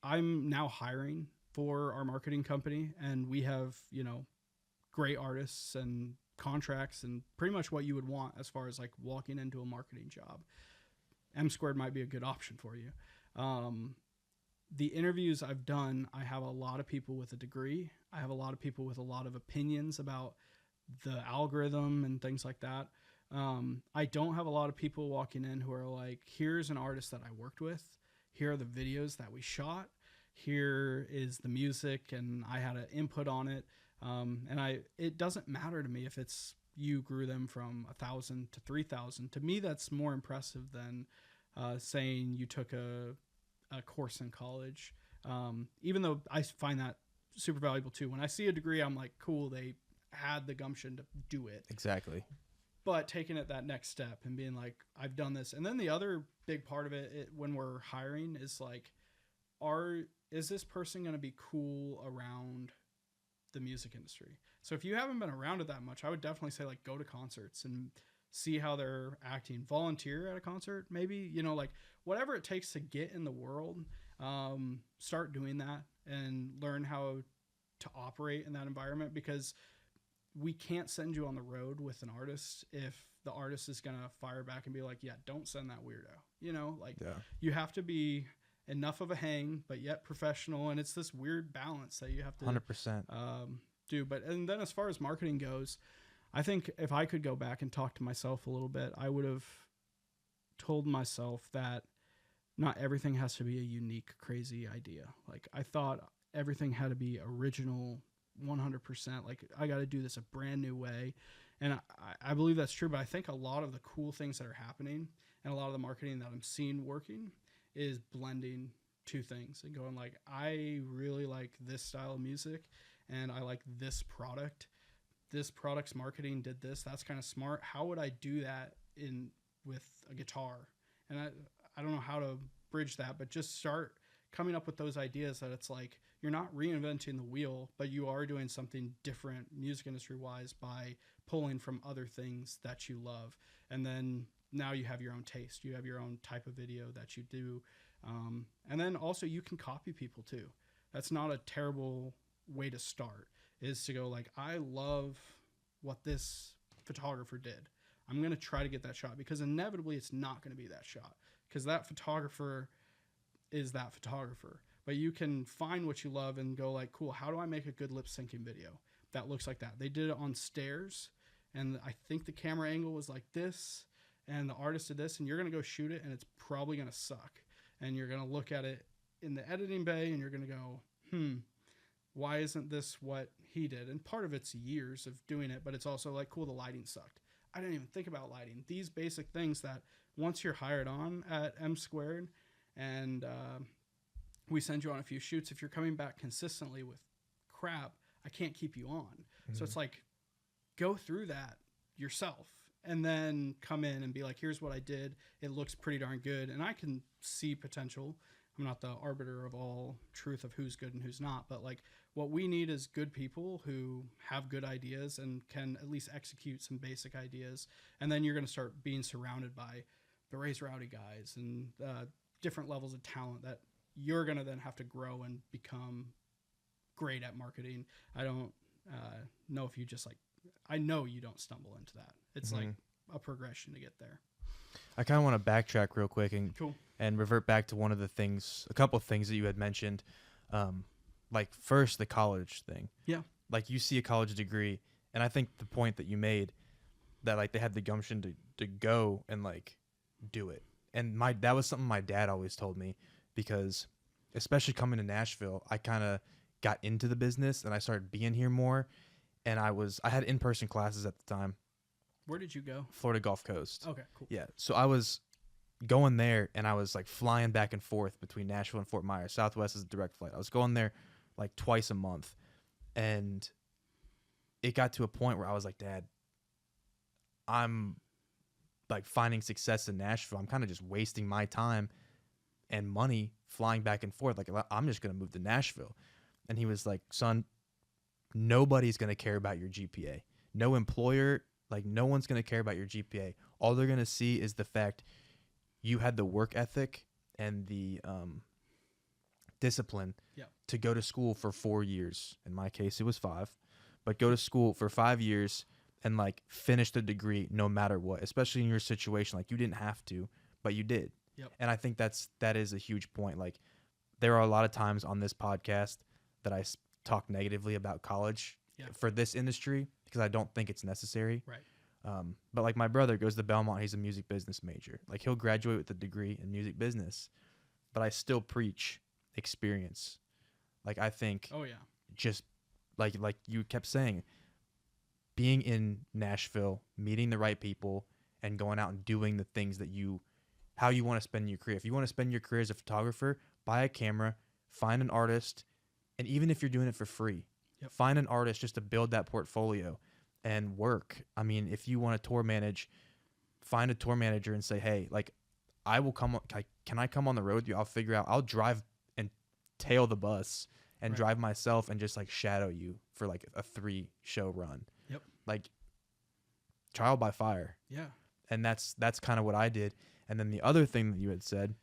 I'm now hiring for our marketing company, and we have, great artists and contracts and pretty much what you would want as far as like walking into a marketing job. M Squared might be a good option for you. The interviews I've done, I have a lot of people with a degree. I have a lot of people with a lot of opinions about the algorithm and things like that. I don't have a lot of people walking in who are like, here's an artist that I worked with. Here are the videos that we shot. Here is the music, and I had an input on it. It doesn't matter to me if it's you grew them from 1,000 to 3,000. To me, that's more impressive than saying you took a course in college. Even though I find that super valuable too. When I see a degree, I'm like, cool, they had the gumption to do it. Exactly. But taking it that next step and being like, I've done this. And then the other big part of it when we're hiring is like, is this person going to be cool around the music industry? So if you haven't been around it that much, I would definitely say like go to concerts and see how they're acting. Volunteer at a concert, maybe, like whatever it takes to get in the world. Start doing that and learn how to operate in that environment, because we can't send you on the road with an artist if the artist is going to fire back and be like, yeah, don't send that weirdo. You have to be enough of a hang, but yet professional. And it's this weird balance that you have to 100% do. And then as far as marketing goes, I think if I could go back and talk to myself a little bit, I would have told myself that not everything has to be a unique, crazy idea. Like I thought everything had to be original 100%. Like I got to do this a brand new way. And I believe that's true, but I think a lot of the cool things that are happening and a lot of the marketing that I'm seeing working is blending two things and going like, I really like this style of music and I like this product. This product's marketing did this. That's kind of smart. How would I do that with a guitar? And I don't know how to bridge that, but just start coming up with those ideas that it's like, you're not reinventing the wheel, but you are doing something different music industry wise by pulling from other things that you love. And then now you have your own taste. You have your own type of video that you do. And then also you can copy people too. That's not a terrible way to start, is to go like, I love what this photographer did. I'm going to try to get that shot, because inevitably it's not going to be that shot, because that photographer is that photographer. But you can find what you love and go like, cool, how do I make a good lip syncing video that looks like that? They did it on stairs, and I think the camera angle was like this, and the artist did this, and you're going to go shoot it, and it's probably going to suck. And you're going to look at it in the editing bay, and you're going to go, why isn't this what he did? And part of it's years of doing it, but it's also like, cool, the lighting sucked. I didn't even think about lighting. These basic things that once you're hired on at M Squared and we send you on a few shoots, if you're coming back consistently with crap, I can't keep you on. Mm-hmm. So it's like, go through that yourself and then come in and be like, here's what I did. It looks pretty darn good. And I can see potential. I'm not the arbiter of all truth of who's good and who's not, but like what we need is good people who have good ideas and can at least execute some basic ideas. And then you're going to start being surrounded by the Rowdy guys and different levels of talent that you're going to then have to grow and become great at marketing. I don't know if you just like, I know you don't stumble into that. It's like a progression to get there. I kind of want to backtrack real quick Cool. and revert back to a couple of things that you had mentioned. Like first, the college thing. Yeah. Like you see a college degree, and I think the point that you made that like they had the gumption to go and like do it. And that was something my dad always told me, because especially coming to Nashville, I kind of got into the business and I started being here more. And I had in-person classes at the time. Where did you go? Florida Gulf Coast. Okay, cool. Yeah. So I was going there and I was like flying back and forth between Nashville and Fort Myers. Southwest is a direct flight. I was going there like twice a month. And it got to a point where I was like, Dad, I'm like finding success in Nashville. I'm kind of just wasting my time and money flying back and forth. Like, I'm just going to move to Nashville. And he was like, son, nobody's going to care about your GPA. No employer, like no one's going to care about your GPA. All they're going to see is the fact you had the work ethic and the discipline to go to school for 4 years. In my case, it was 5. But go to school for 5 years and like finish the degree no matter what, especially in your situation. Like you didn't have to, but you did. Yep. And I think that is a huge point. Like there are a lot of times on this podcast that I talk negatively about college for this industry because I don't think it's necessary. Right. But like my brother goes to Belmont. He's a music business major. Like he'll graduate with a degree in music business, but I still preach experience. Like I think just like you kept saying, being in Nashville, meeting the right people and going out and doing the things that how you want to spend your career. If you want to spend your career as a photographer, buy a camera, find an artist, and even if you're doing it for free, find an artist just to build that portfolio and work. I mean, if you want to tour manage, find a tour manager and say, hey, like I will come, can I come on the road with you? I'll drive and tail the bus and drive myself and just like shadow you for like a 3-show run. Yep. Like trial by fire. Yeah. And that's kind of what I did. And then the other thing that you had said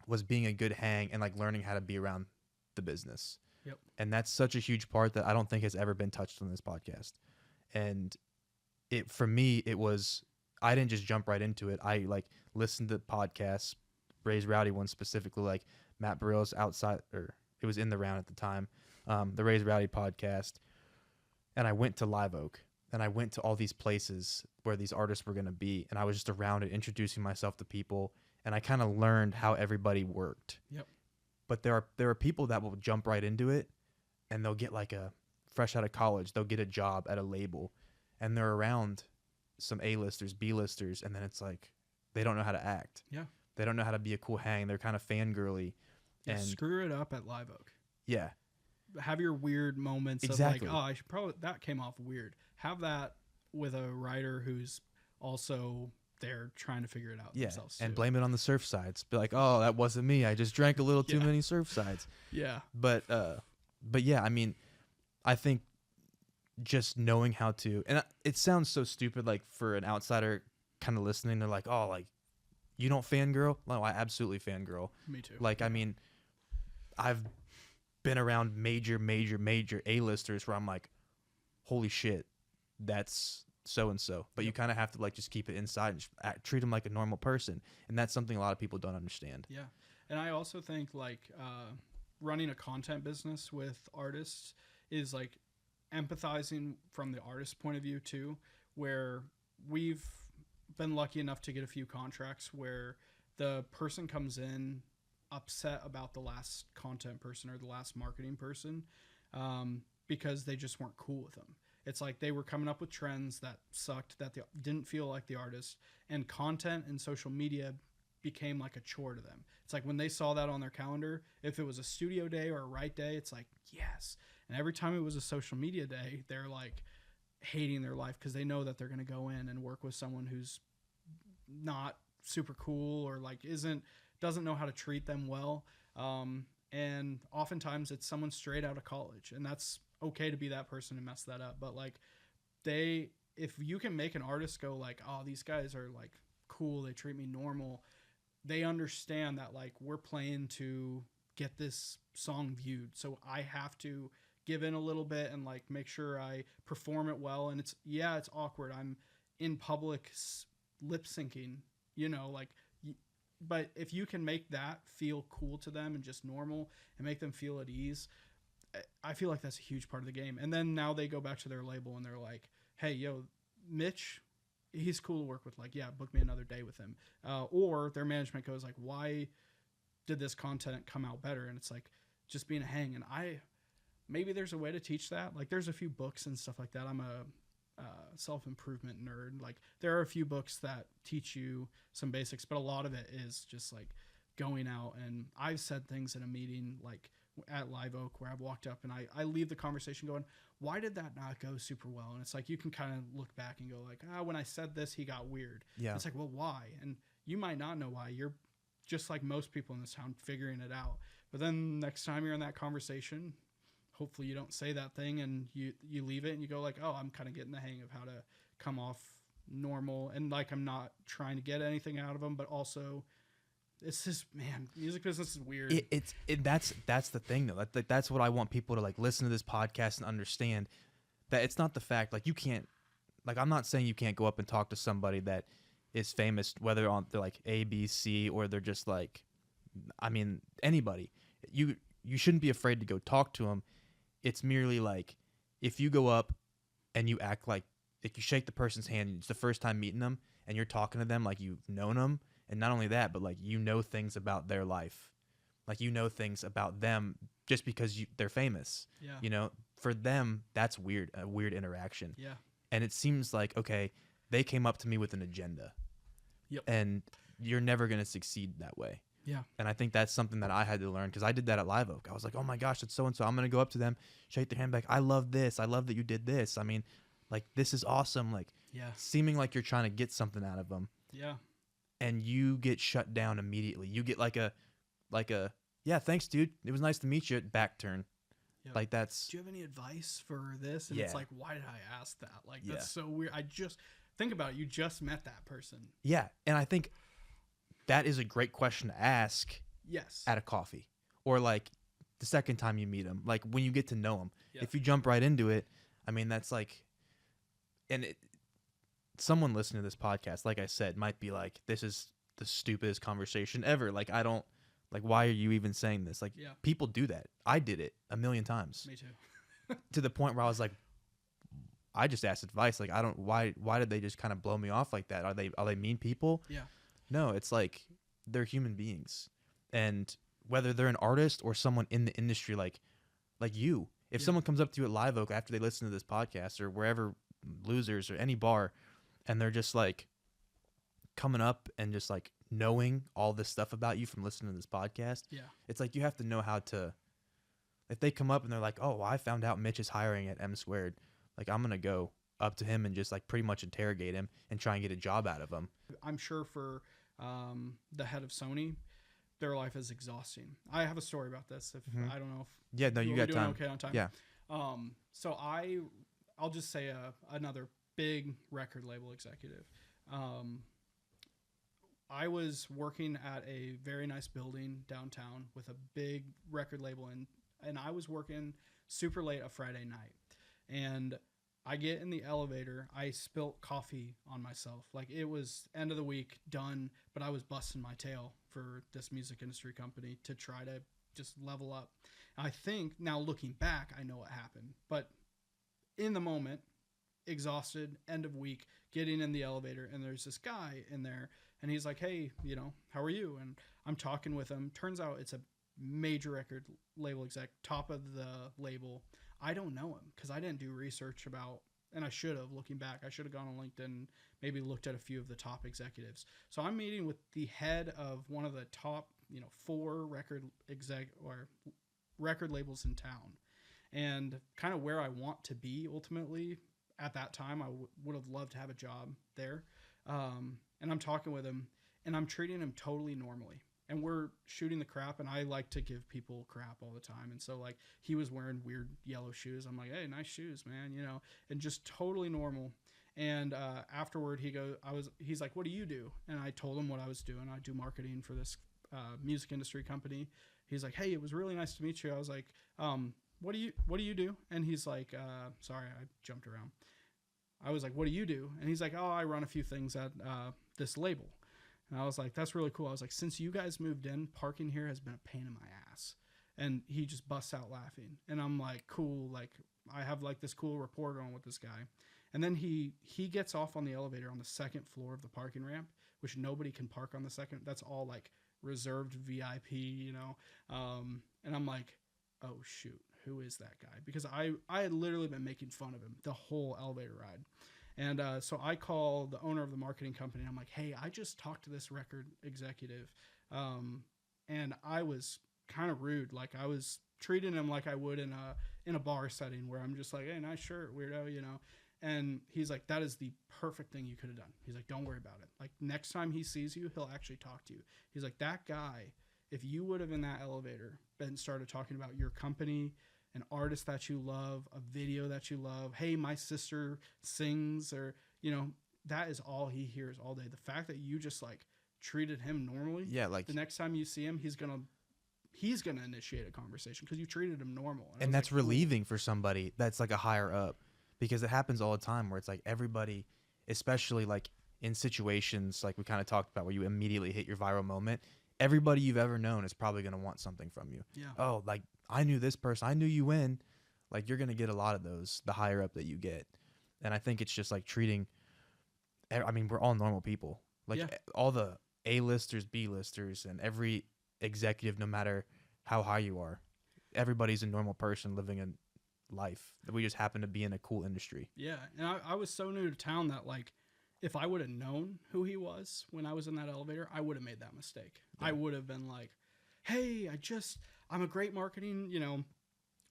was being a good hang and like learning how to be around the business. Yep. And that's such a huge part that I don't think has ever been touched on this podcast. And for me, I didn't just jump right into it. I like listened to podcasts, Raise Rowdy one specifically, like Matt Burrell's outside, or it was in the round at the time, the Raise Rowdy podcast. And I went to Live Oak and I went to all these places where these artists were going to be. And I was just around it, introducing myself to people. And I kind of learned how everybody worked. Yep. But there are people that will jump right into it and they'll get like fresh out of college, they'll get a job at a label and they're around some A-listers, B-listers. And then it's like, they don't know how to act. Yeah. They don't know how to be a cool hang. They're kind of fangirly. And screw it up at Live Oak. Yeah. Have your weird moments exactly. of like, oh, I should probably, that came off weird. Have that with a writer who's also there trying to figure it out themselves. And blame it on the surf sides. Be like, oh, that wasn't me. I just drank a little too many surf sides. Yeah. But yeah, I mean, I think just knowing how to, and it sounds so stupid, like for an outsider kind of listening, they're like, oh, like you don't fangirl? No, I absolutely fangirl. Me too. Like, I mean, I've been around major A-listers where I'm like, holy shit, that's so-and-so. But you kind of have to like just keep it inside and just treat them like a normal person. And that's something a lot of people don't understand. Yeah. And I also think like running a content business with artists is like empathizing from the artist's point of view too, where we've been lucky enough to get a few contracts where the person comes in upset about the last content person or the last marketing person because they just weren't cool with them. It's like they were coming up with trends that sucked, that they didn't feel like the artist, and content and social media became like a chore to them. It's like when they saw that on their calendar, if it was a studio day or a write day, it's like, yes. And every time it was a social media day, they're like hating their life because they know that they're going to go in and work with someone who's not super cool or like doesn't know how to treat them well. And oftentimes it's someone straight out of college, and that's okay to be that person and mess that up. But like if you can make an artist go like, oh, these guys are like cool, they treat me normal, they understand that like we're playing to get this song viewed. So I have to give in a little bit and like make sure I perform it well. And it's awkward. I'm in public lip syncing, like, but if you can make that feel cool to them and just normal and make them feel at ease, I feel like that's a huge part of the game. And then now they go back to their label and they're like, hey, yo, Mitch, he's cool to work with. Like, yeah, book me another day with him. Or their management goes like, why did this content come out better? And it's like just being a hang. And maybe there's a way to teach that. Like there's a few books and stuff like that. I'm a self-improvement nerd. Like there are a few books that teach you some basics, but a lot of it is just like going out. And I've said things in a meeting like at Live Oak where I've walked up and I leave the conversation going, why did that not go super well? And it's like you can kind of look back and go like, when I said this, he got weird. Yeah. It's like, well, why? And you might not know why. You're just like most people in this town figuring it out. But then next time you're in that conversation, hopefully you don't say that thing and you leave it and you go like, oh, I'm kind of getting the hang of how to come off normal. And like, I'm not trying to get anything out of them, but also it's just, man, music business is weird. That's the thing though. That's what I want people to like listen to this podcast and understand that it's not the fact like you can't, like, I'm not saying you can't go up and talk to somebody that is famous, whether they're like A, B, C, or they're just like, I mean, anybody. You shouldn't be afraid to go talk to them. It's merely like if you go up and you act like you shake the person's hand, it's the first time meeting them, and you're talking to them like you've known them, and not only that, but like you know things about their life, like you know things about them just because they're famous. Yeah. For them that's weird, a weird interaction. Yeah. And it seems like, okay, they came up to me with an agenda. Yep. And you're never gonna succeed that way. Yeah. And I think that's something that I had to learn because I did that at Live Oak. I was like, oh my gosh, it's so-and-so. I'm going to go up to them, shake their hand back. I love this. I love that you did this. I mean, like, this is awesome. Like, yeah, seeming like you're trying to get something out of them. Yeah. And you get shut down immediately. You get like a, yeah, thanks, dude. It was nice to meet you. Back turn. Yep. Like that's. Do you have any advice for this? And Yeah. it's like, why did I ask that? Like, Yeah. that's so weird. I just think about it. You just met that person. Yeah. And I think that is a great question to ask. Yes. At a coffee or like the second time you meet them, like when you get to know them. Yeah. If you jump right into it, I mean, that's like, and someone listening to this podcast, like I said, might be like, this is the stupidest conversation ever. Like, I don't, like, why are you even saying this? Like, Yeah. people do that. I did it a million times. Me too. To the point where I was like, I just asked advice. Like, I don't, why did they just kind of blow me off like that? Are they mean people? Yeah. No, it's like, they're human beings. And whether they're an artist or someone in the industry, like you, if Yeah. someone comes up to you at Live Oak after they listen to this podcast or wherever, Losers or any bar, and they're just like coming up and just like knowing all this stuff about you from listening to this podcast, Yeah. it's like you have to know how to, if they come up and they're like, oh, I found out Mitch is hiring at M Squared, like I'm going to go up to him and just like pretty much interrogate him and try and get a job out of him. I'm sure for the head of Sony, their life is exhausting. I have a story about this. If I don't know if Yeah, no, you got time. Okay on time. Yeah. So I'll just say another big record label executive. I was working at a very nice building downtown with a big record label, and I was working super late a Friday night, and I get in the elevator. I spilt coffee on myself. Like, it was end of the week, done, but I was busting my tail for this music industry company to try to just level up. I think now looking back, I know what happened, but in the moment, exhausted, end of week, getting in the elevator, and there's this guy in there, and he's like, hey, how are you? And I'm talking with him. Turns out it's a major record label exec, top of the label. I don't know him because I didn't do research about, and I should have. Looking back, I should have gone on LinkedIn, maybe looked at a few of the top executives. So I'm meeting with the head of one of the top 4 record labels in town, and kind of where I want to be ultimately. At that time, I would have loved to have a job there. And I'm talking with him, and I'm treating him totally normally. And we're shooting the crap, and I like to give people crap all the time. And so, like, he was wearing weird yellow shoes. I'm like, hey, nice shoes, man, and just totally normal. And afterward, he's like, "What do you do?" And I told him what I was doing. I do marketing for this music industry company. He's like, "Hey, it was really nice to meet you." I was like, what do you do?" And he's like, sorry, I jumped around. I was like, "What do you do?" And he's like, "Oh, I run a few things at this label." And I was like, "That's really cool." I was like, "Since you guys moved in, parking here has been a pain in my ass." And he just busts out laughing. And I'm like, "Cool." Like, I have like this cool rapport going with this guy. And then he gets off on the elevator on the second floor of the parking ramp, which nobody can park on the second. That's all like reserved VIP, you know? And I'm like, "Oh shoot, who is that guy?" Because I had literally been making fun of him the whole elevator ride. And so I call the owner of the marketing company. And I'm like, "Hey, I just talked to this record executive. And I was kind of rude. Like, I was treating him like I would in a bar setting where I'm just like, 'Hey, nice shirt, weirdo,' you know?" And he's like, "That is the perfect thing you could have done." He's like, "Don't worry about it. Like, next time he sees you, he'll actually talk to you." He's like, "That guy, if you would have in that elevator been started talking about your company, an artist that you love, a video that you love, hey, my sister sings," or, you know, that is all he hears all day. The fact that you just like treated him normally. Yeah, like the next time you see him, he's gonna initiate a conversation because you treated him normal. And that's like, relieving for somebody that's like a higher up, because it happens all the time where it's like everybody, especially like in situations like we kind of talked about where you immediately hit your viral moment, everybody you've ever known is probably going to want something from you. Yeah. Oh, like, I knew this person. I knew you when. Like, you're going to get a lot of those the higher up that you get. And I think it's just like treating, I mean, we're all normal people. Like, all the A-listers, B-listers, and every executive, no matter how high you are, everybody's a normal person living a life. We just happen to be in a cool industry. Yeah. And I was so new to town that, like, if I would have known who he was when I was in that elevator, I would have made that mistake. Yeah. I would have been like, "Hey, I'm a great marketing, you know,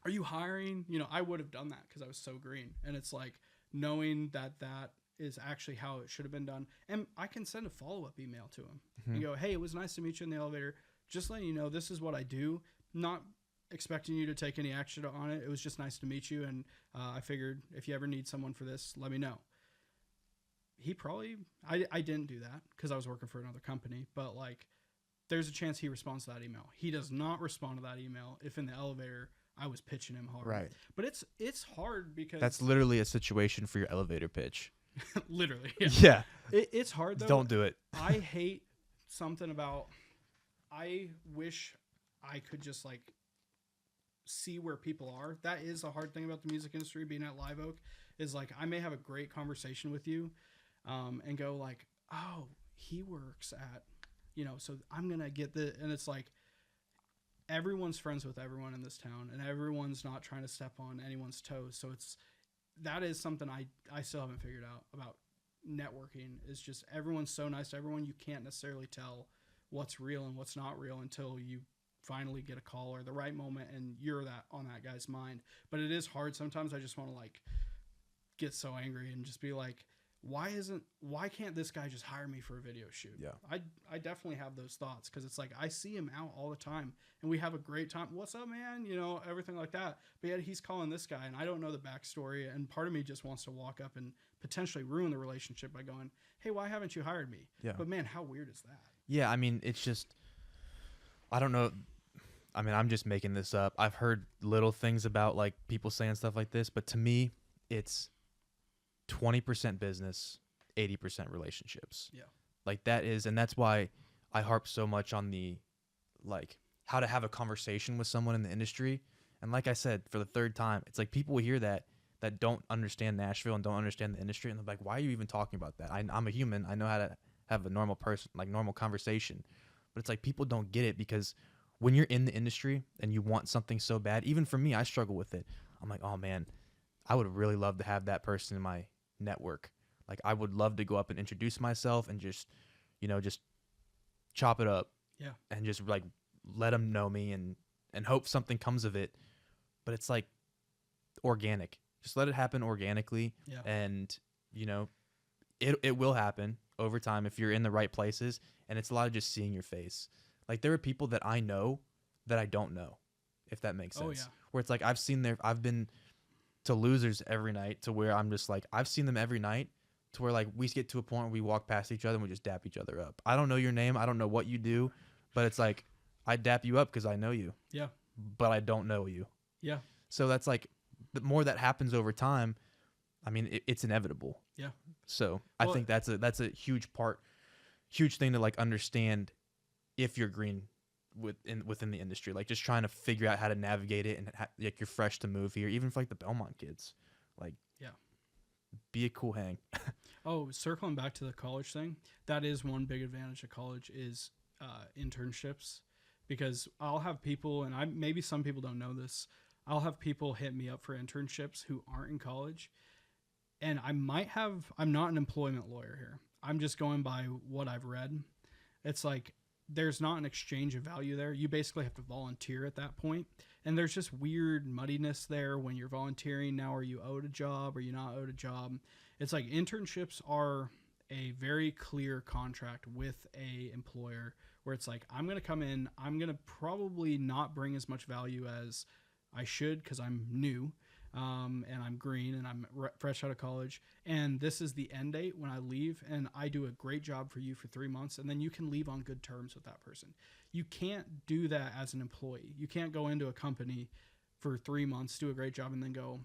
are you hiring?" You know, I would have done that because I was so green. And it's like knowing that is actually how it should have been done. And I can send a follow-up email to him and go, "Hey, it was nice to meet you in the elevator. Just letting you know, this is what I do. Not expecting you to take any action on it. It was just nice to meet you. And I figured if you ever need someone for this, let me know." I didn't do that because I was working for another company, but like, there's a chance he responds to that email. He does not respond to that email if in the elevator I was pitching him hard. Right. But it's hard because that's literally a situation for your elevator pitch. Literally. Yeah. It's hard though. Don't do it. I hate something about, I wish I could just like see where people are. That is a hard thing about the music industry, being at Live Oak, is like, I may have a great conversation with you, and go like, "Oh, he works at, you know, so I'm going to get and it's like, everyone's friends with everyone in this town and everyone's not trying to step on anyone's toes. So that is something I still haven't figured out about networking, is just everyone's so nice to everyone. You can't necessarily tell what's real and what's not real until you finally get a call or the right moment and you're on that guy's mind. But it is hard. Sometimes I just want to like get so angry and just be like, why can't this guy just hire me for a video shoot? Yeah. I definitely have those thoughts because it's like, I see him out all the time and we have a great time. "What's up, man?" You know, everything like that. But yet he's calling this guy and I don't know the backstory. And part of me just wants to walk up and potentially ruin the relationship by going, "Hey, why haven't you hired me?" Yeah. But man, how weird is that? Yeah. I mean, it's just, I don't know. I mean, I'm just making this up. I've heard little things about like people saying stuff like this, but to me, it's 20% business, 80% relationships. Yeah. Like that is, and that's why I harp so much on the, like, how to have a conversation with someone in the industry. And like I said, for the third time, it's like people hear that don't understand Nashville and don't understand the industry. And they're like, "Why are you even talking about that? I'm a human. I know how to have a normal normal conversation." But it's like, people don't get it because when you're in the industry and you want something so bad, even for me, I struggle with it. I'm like, "Oh man, I would really love to have that person in my network. Like, I would love to go up and introduce myself and just, you know, just chop it up." Yeah. And just like let them know me and hope something comes of it. But it's like organic. Just let it happen organically. Yeah. And, you know, it will happen over time if you're in the right places. And it's a lot of just seeing your face. Like, there are people that I know that I don't know, if that makes sense. Oh, yeah. Where it's like, I've been to losers every night to where I'm just like, I've seen them every night, to where like we get to a point where we walk past each other and we just dap each other up. I don't know your name. I don't know what you do, but it's like I dap you up because I know you. Yeah. But I don't know you. Yeah. So that's like the more that happens over time, I mean, it's inevitable. Yeah. So I think that's a huge thing to like understand if you're green within the industry, like just trying to figure out how to navigate it, and like you're fresh to move here, even for like the Belmont kids, like be a cool hang. Oh, circling back to the college thing, that is one big advantage of college is internships, because I'll have people, and maybe some people don't know this, I'll have people hit me up for internships who aren't in college, and I'm not an employment lawyer here. I'm just going by what I've read. It's like there's not an exchange of value there. You basically have to volunteer at that point. And there's just weird muddiness there when you're volunteering. Now, are you owed a job? Are you not owed a job? It's like internships are a very clear contract with a employer where it's like, I'm going to come in, I'm going to probably not bring as much value as I should because I'm new. And I'm green and I'm fresh out of college, and this is the end date when I leave, and I do a great job for you for 3 months, and then you can leave on good terms with that person. You can't do that as an employee. You can't go into a company for 3 months, do a great job, and then go,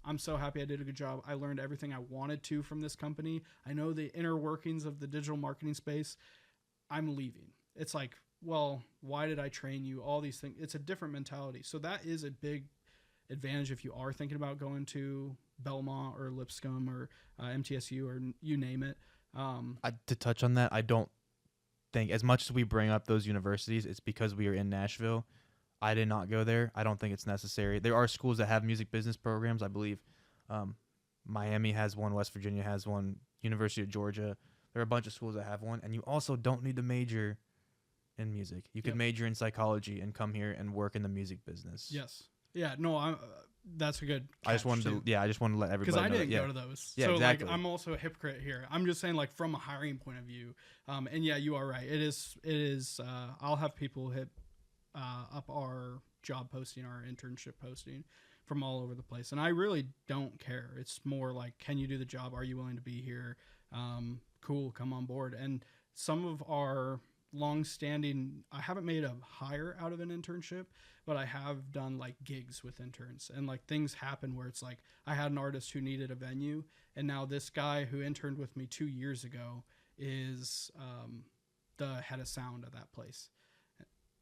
I'm so happy I did a good job. I learned everything I wanted to from this company. I know the inner workings of the digital marketing space. I'm leaving. It's like, well, why did I train you? All these things. It's a different mentality. So that is a big advantage if you are thinking about going to Belmont or Lipscomb or MTSU or you name it. To touch on that, I don't think, as much as we bring up those universities, it's because we are in Nashville. I did not go there. I don't think it's necessary. There are schools that have music business programs. I believe Miami has one, West Virginia has one, University of Georgia. There are a bunch of schools that have one, and you also don't need to major in music. You could major in psychology and come here and work in the music business. Yes. Yeah, no, that's a good catch. I just wanted to let everybody know. Because I didn't go to those. Yeah, so exactly. Like, I'm also a hypocrite here. I'm just saying, like, from a hiring point of view. And yeah, you are right. It is. I'll have people hit up our job posting, our internship posting from all over the place. And I really don't care. It's more like, can you do the job? Are you willing to be here? Cool, come on board. And some of our long-standing, I haven't made a hire out of an internship, but I have done like gigs with interns, and like things happen where it's like I had an artist who needed a venue, and now this guy who interned with me 2 years ago is the head of sound at that place.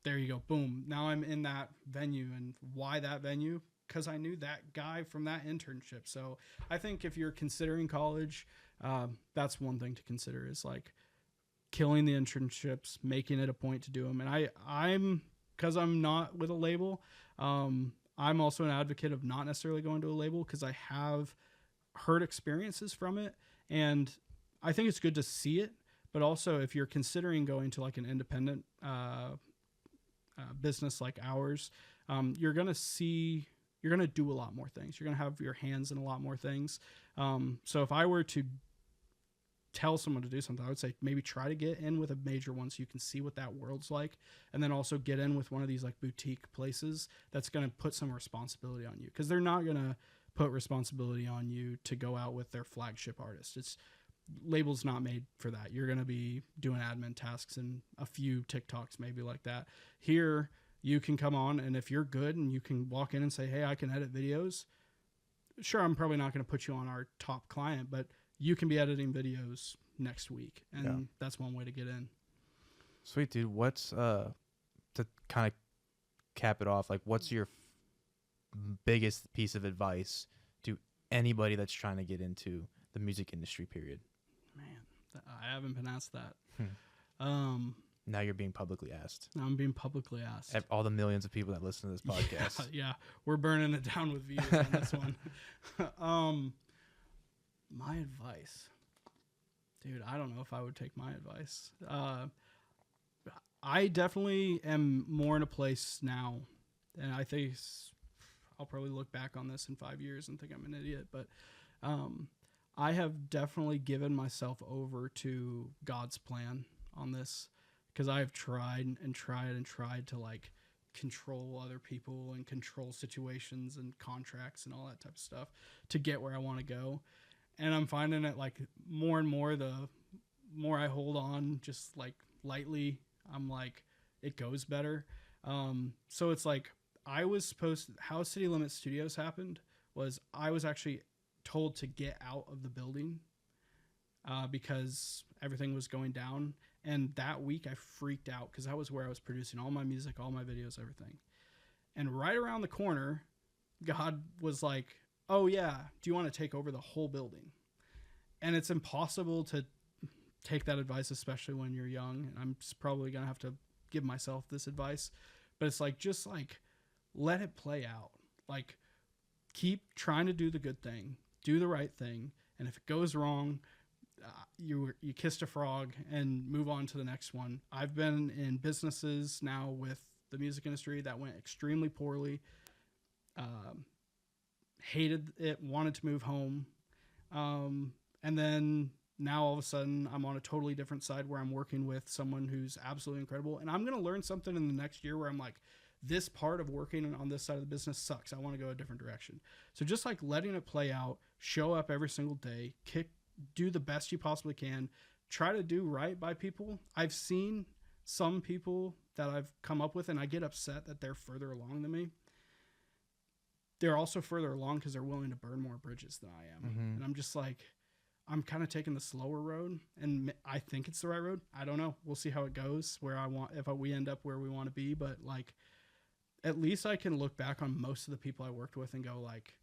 There you go, boom, now I'm in that venue. And why that venue? Because I knew that guy from that internship. So I think if you're considering college, that's one thing to consider, is like killing the internships, making it a point to do them. And I'm because I'm not with a label, I'm also an advocate of not necessarily going to a label, because I have heard experiences from it, and I think it's good to see it. But also, if you're considering going to like an independent business like ours, you're going to do a lot more things. You're going to have your hands in a lot more things. So if I were to tell someone to do something, I would say maybe try to get in with a major one so you can see what that world's like, and then also get in with one of these like boutique places that's going to put some responsibility on you, because they're not going to put responsibility on you to go out with their flagship artist. It's label's not made for that. You're going to be doing admin tasks and a few TikToks maybe like that. Here you can come on, and if you're good and you can walk in and say, hey, I can edit videos, sure, I'm probably not going to put you on our top client, but you can be editing videos next week, and that's one way to get in. Sweet, dude. What's to kind of cap it off, like what's your biggest piece of advice to anybody that's trying to get into the music industry, period? Man, I haven't been asked that. Now you're being publicly asked. Now I'm being publicly asked. All the millions of people that listen to this podcast. Yeah, we're burning it down with views on this one. My advice, dude, I don't know if I would take my advice. I definitely am more in a place now, and I think I'll probably look back on this in 5 years and think I'm an idiot, but I have definitely given myself over to God's plan on this, because I've tried and tried and tried to like control other people and control situations and contracts and all that type of stuff to get where I want to go. And I'm finding it like more and more, the more I hold on just like lightly, I'm like, it goes better. So it's like how City Limits Studios happened was I was actually told to get out of the building because everything was going down. And that week I freaked out because that was where I was producing all my music, all my videos, everything. And right around the corner, God was like, oh yeah, do you want to take over the whole building? And it's impossible to take that advice, especially when you're young. And I'm probably going to have to give myself this advice, but it's like, just like, let it play out. Like, keep trying to do the good thing, do the right thing. And if it goes wrong, you kissed a frog and move on to the next one. I've been in businesses now with the music industry that went extremely poorly, hated it, wanted to move home. And then now all of a sudden I'm on a totally different side where I'm working with someone who's absolutely incredible. And I'm going to learn something in the next year where I'm like, this part of working on this side of the business sucks. I want to go a different direction. So just like letting it play out, show up every single day, do the best you possibly can, try to do right by people. I've seen some people that I've come up with and I get upset that they're further along than me. They're also further along because they're willing to burn more bridges than I am. Mm-hmm. And I'm just like, I'm kind of taking the slower road, and I think it's the right road. I don't know. We'll see how it goes, if we end up where we want to be. But like, at least I can look back on most of the people I worked with and go like,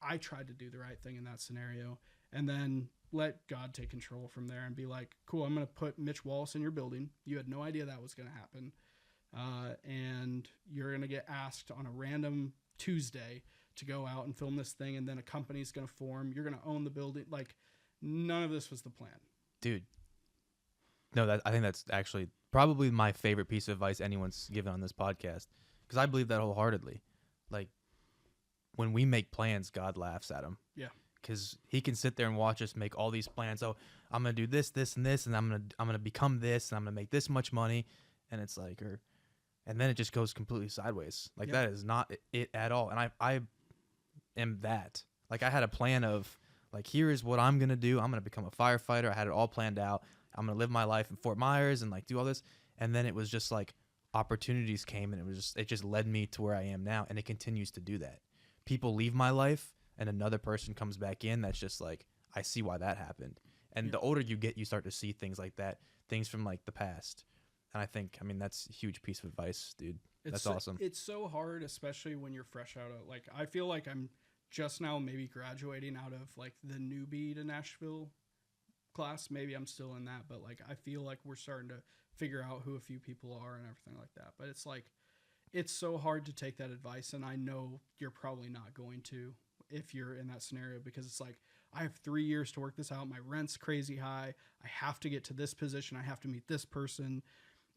I tried to do the right thing in that scenario, and then let God take control from there and be like, cool, I'm going to put Mitch Wallace in your building. You had no idea that was going to happen. And you're going to get asked on a random Tuesday to go out and film this thing, and then a company's going to form. You're going to own the building. Like, none of this was the plan. Dude. No, I think that's actually probably my favorite piece of advice anyone's given on this podcast, because I believe that wholeheartedly. Like, when we make plans, God laughs at them. Yeah. Because he can sit there and watch us make all these plans. Oh, I'm going to do this, this, and this, and I'm gonna become this, and I'm going to make this much money. And it's like, and then it just goes completely sideways. Like, that is not it at all. And I am that. Like, I had a plan of, like, here is what I'm going to do. I'm going to become a firefighter. I had it all planned out. I'm going to live my life in Fort Myers and, like, do all this. And then it was just, like, opportunities came, and it just led me to where I am now. And it continues to do that. People leave my life, and another person comes back in. That's just, like, I see why that happened. And the older you get, you start to see things like that, things from, like, the past. And I mean, that's a huge piece of advice, dude. That's awesome. It's so hard, especially when you're fresh out of, like, I feel like I'm just now maybe graduating out of, like, the newbie to Nashville class. Maybe I'm still in that, but, like, I feel like we're starting to figure out who a few people are and everything like that. But it's like, it's so hard to take that advice, and I know you're probably not going to if you're in that scenario, because it's like, I have 3 years to work this out. My rent's crazy high. I have to get to this position. I have to meet this person.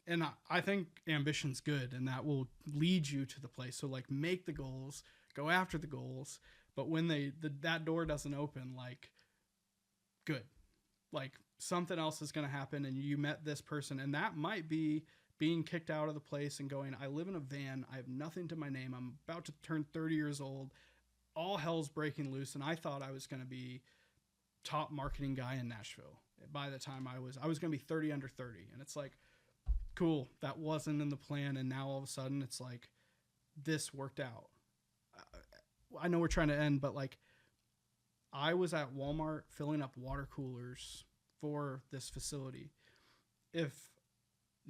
And I think ambition's good, and that will lead you to the place. So, like, make the goals, go after the goals. But when that door doesn't open, like, good. Like, something else is going to happen, and you met this person. And that might be being kicked out of the place and going, I live in a van. I have nothing to my name. I'm about to turn 30 years old. All hell's breaking loose. And I thought I was going to be top marketing guy in Nashville. By the time I was going to be 30 under 30. And it's like, cool, that wasn't in the plan, and now all of a sudden it's like, this worked out. I know we're trying to end, but like, I was at Walmart filling up water coolers for this facility. If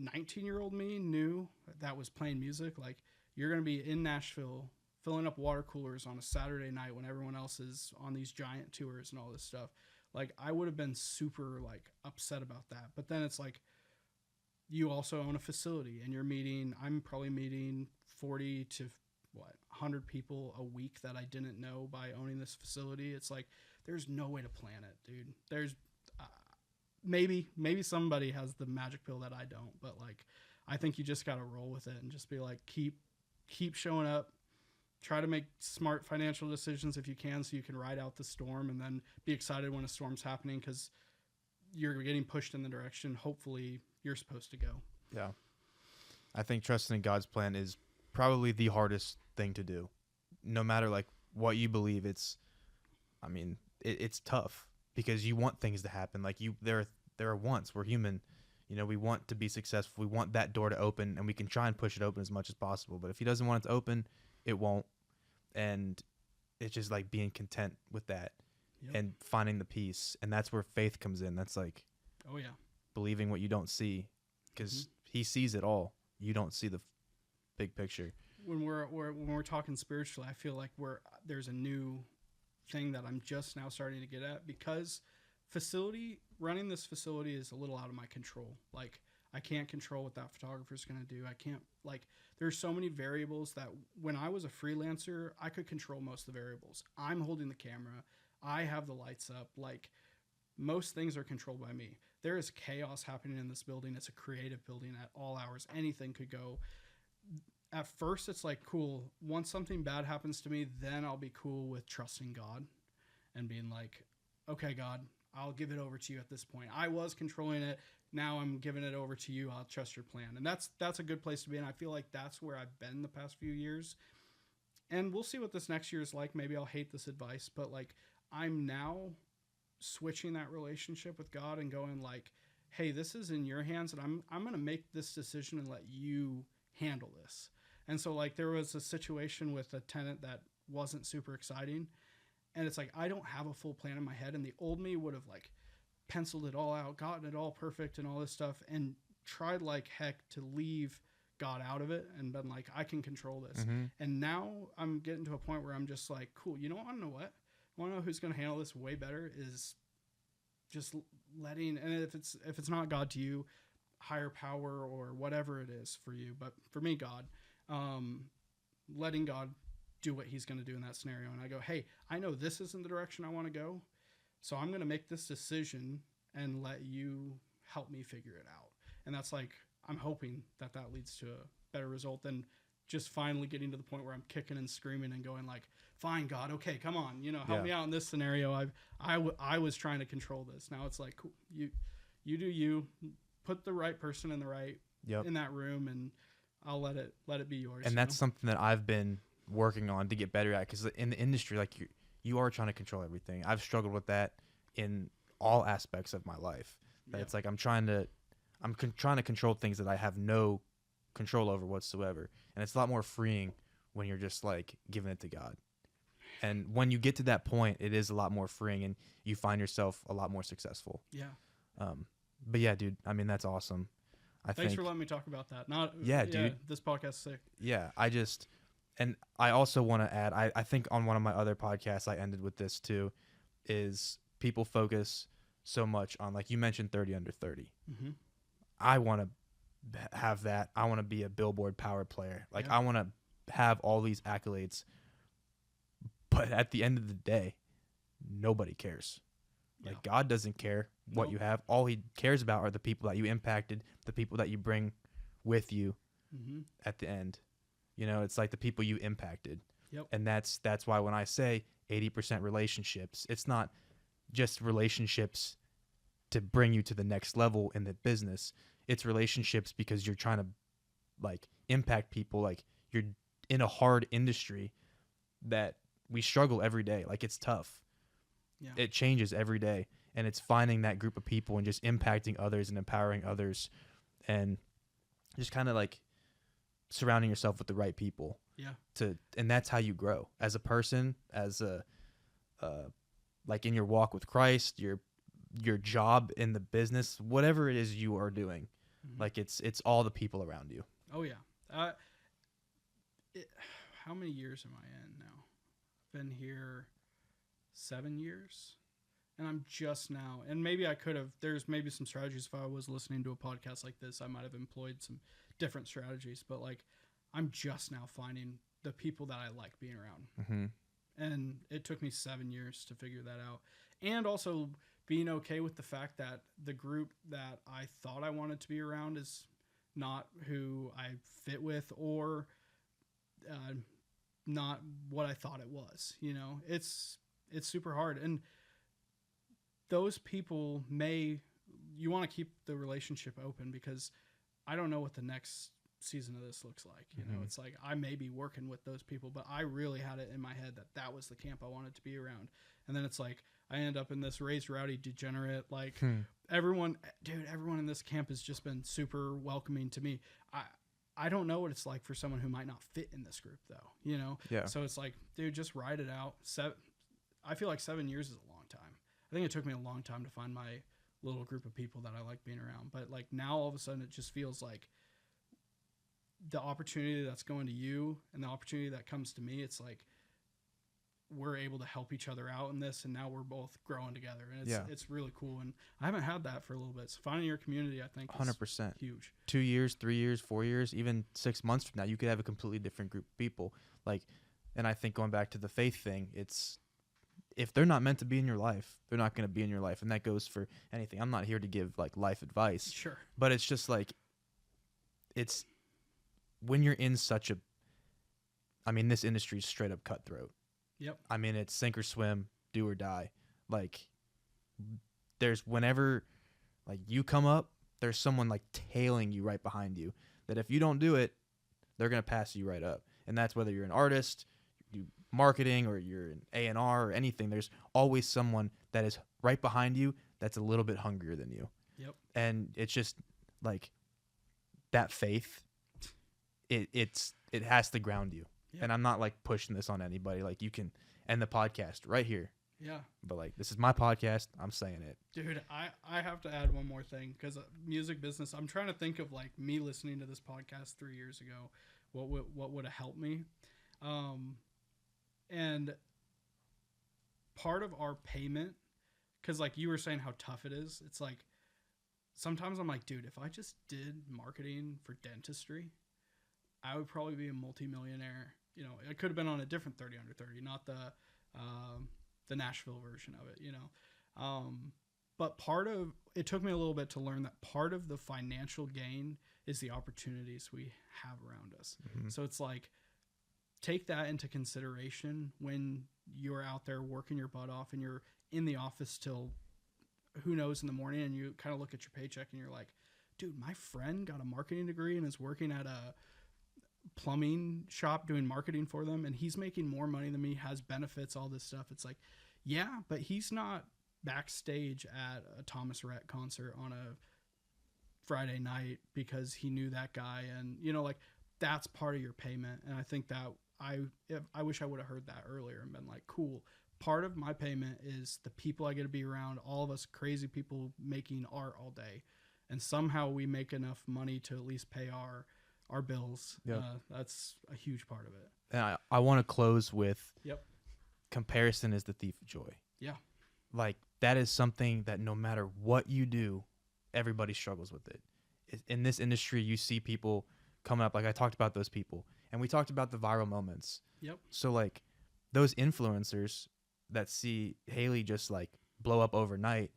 19-year-old me knew that was playing music, like, you're going to be in Nashville filling up water coolers on a Saturday night when everyone else is on these giant tours and all this stuff, like, I would have been super, like, upset about that. But then it's like, you also own a facility, and I'm probably meeting 40 to 100 people a week that I didn't know by owning this facility. It's like, there's no way to plan it, dude. There's maybe somebody has the magic pill that I don't, but like, I think you just got to roll with it and just be like, keep showing up, try to make smart financial decisions if you can, so you can ride out the storm, and then be excited when a storm's happening, because you're getting pushed in the direction hopefully you're supposed to go. Yeah. I think trusting in God's plan is probably the hardest thing to do. No matter like what you believe, I mean, it's tough because you want things to happen. Like there are wants. We're human. We want to be successful. We want that door to open, and we can try and push it open as much as possible. But if he doesn't want it to open, it won't. And it's just like being content with that and finding the peace. And that's where faith comes in. That's like, oh yeah, believing what you don't see, because he sees it all. You don't see the big picture. When we're talking spiritually, I feel like there's a new thing that I'm just now starting to get at, because running this facility is a little out of my control. Like, I can't control what that photographer's going to do. I can't, there's so many variables that when I was a freelancer, I could control most of the variables. I'm holding the camera. I have the lights up. Like, most things are controlled by me. There is chaos happening in this building. It's a creative building at all hours. Anything could go. At first, it's like, cool. Once something bad happens to me, then I'll be cool with trusting God and being like, okay, God, I'll give it over to you at this point. I was controlling it. Now I'm giving it over to you. I'll trust your plan. And that's a good place to be. And I feel like that's where I've been the past few years. And we'll see what this next year is like. Maybe I'll hate this advice, but I'm now switching that relationship with God and going like, hey, this is in your hands, and I'm going to make this decision and let you handle this. And so there was a situation with a tenant that wasn't super exciting. And it's like, I don't have a full plan in my head. And the old me would have penciled it all out, gotten it all perfect and all this stuff, and tried like heck to leave God out of it and been like, I can control this. Mm-hmm. And now I'm getting to a point where I'm just like, cool, I don't know what. I want to know who's going to handle this way better is just letting, and if it's not God to you, higher power or whatever it is for you. But for me, God, letting God do what he's going to do in that scenario. And I go, hey, I know this isn't the direction I want to go. So I'm going to make this decision and let you help me figure it out. And that's I'm hoping that leads to a better result than just finally getting to the point where I'm kicking and screaming and going fine, God, okay, come on, help me out in this scenario. I was trying to control this. Now it's cool, you do you, put the right person in the right in that room, and I'll let it be yours. And that's something that I've been working on to get better at, because in the industry, you are trying to control everything. I've struggled with that in all aspects of my life. That it's I'm trying to control things that I have no control over whatsoever. And it's a lot more freeing when you're just giving it to God. And when you get to that point, it is a lot more freeing, and you find yourself a lot more successful. Yeah. But yeah, dude, I mean, that's awesome. Thanks for letting me talk about that. Dude. This podcast's sick. Yeah. And I also want to add, I think on one of my other podcasts, I ended with this too, is people focus so much on, you mentioned 30 under 30. Mm-hmm. I want to have that. I want to be a Billboard power player. I want to have all these accolades. But at the end of the day, nobody cares. God doesn't care what you have. All he cares about are the people that you impacted, the people that you bring with you at the end. It's the people you impacted. Yep. And that's why when I say 80% relationships, it's not just relationships to bring you to the next level in the business. It's relationships because you're trying to impact people. You're in a hard industry that we struggle every day. It's tough. Yeah. It changes every day, and it's finding that group of people and just impacting others and empowering others, and just kind of surrounding yourself with the right people. Yeah. And that's how you grow as a person, as a in your walk with Christ, your job in the business, whatever it is you are doing. Mm-hmm. It's all the people around you. Oh yeah. How many years am I in now? Been here 7 years, and I'm just now, and maybe there's maybe some strategies. If I was listening to a podcast like this, I might have employed some different strategies, but I'm just now finding the people that I like being around. Mm-hmm. And it took me 7 years to figure that out. And also being okay with the fact that the group that I thought I wanted to be around is not who I fit with, or not what I thought it was. It's super hard. And those people you want to keep the relationship open, because I don't know what the next season of this looks like. It's I may be working with those people, but I really had it in my head that was the camp I wanted to be around. And then it's I end up in this Raised Rowdy degenerate. Like everyone in this camp has just been super welcoming to me. I don't know what it's like for someone who might not fit in this group though, you know? Yeah. So it's like, dude, just ride it out. I feel like 7 years is a long time. I think it took me a long time to find my little group of people that I like being around. But like now all of a sudden it just feels like the opportunity that's going to you and the opportunity that comes to me, it's like we're able to help each other out in this, and now we're both growing together, and it's really cool. And I haven't had that for a little bit. So finding your community, I think, 100% huge. 2 years, 3 years, 4 years, even 6 months from now, you could have a completely different group of people. Like, and I think going back to the faith thing, it's if they're not meant to be in your life, they're not going to be in your life, and that goes for anything. I'm not here to give like life advice, sure, but it's just like it's when you're in such a, I mean, this industry is straight up cutthroat. Yep. I mean, it's sink or swim, do or die. Like, there's whenever, like, you come up, there's someone, like, tailing you right behind you. That if you don't do it, they're going to pass you right up. And that's whether you're an artist, you do marketing, or you're an A&R or anything. There's always someone that is right behind you that's a little bit hungrier than you. Yep. And it's just, like, that faith, it has to ground you. Yeah. And I'm not like pushing this on anybody. Like, you can end the podcast right here. Yeah. But like, this is my podcast. I'm saying it. Dude, I have to add one more thing, because music business, I'm trying to think of like me listening to this podcast 3 years ago. What would have helped me? And part of our payment, because like you were saying how tough it is, it's like sometimes I'm like, dude, if I just did marketing for dentistry, I would probably be a multimillionaire. You know, it could have been on a different 30 under 30, not the Nashville version of it, you know. But it took me a little bit to learn that part of the financial gain is the opportunities we have around us. Mm-hmm. So it's like, take that into consideration when you're out there working your butt off and you're in the office till who knows in the morning, and you kind of look at your paycheck and you're like, dude, my friend got a marketing degree and is working at a plumbing shop doing marketing for them, and he's making more money than me, has benefits, all this stuff. It's like, yeah, but he's not backstage at a Thomas Rhett concert on a Friday night because he knew that guy. And you know, like, that's part of your payment. And I think that I wish I would have heard that earlier and been like, cool, part of my payment is the people I get to be around, all of us crazy people making art all day, and somehow we make enough money to at least pay our bills. Yep. That's a huge part of it. And I want to close with, yep, comparison is the thief of joy. Yeah. Like, that is something that no matter what you do, everybody struggles with it. In this industry, you see people coming up, like I talked about those people, and we talked about the viral moments. Yep. So like, those influencers that see Haley just like blow up overnight,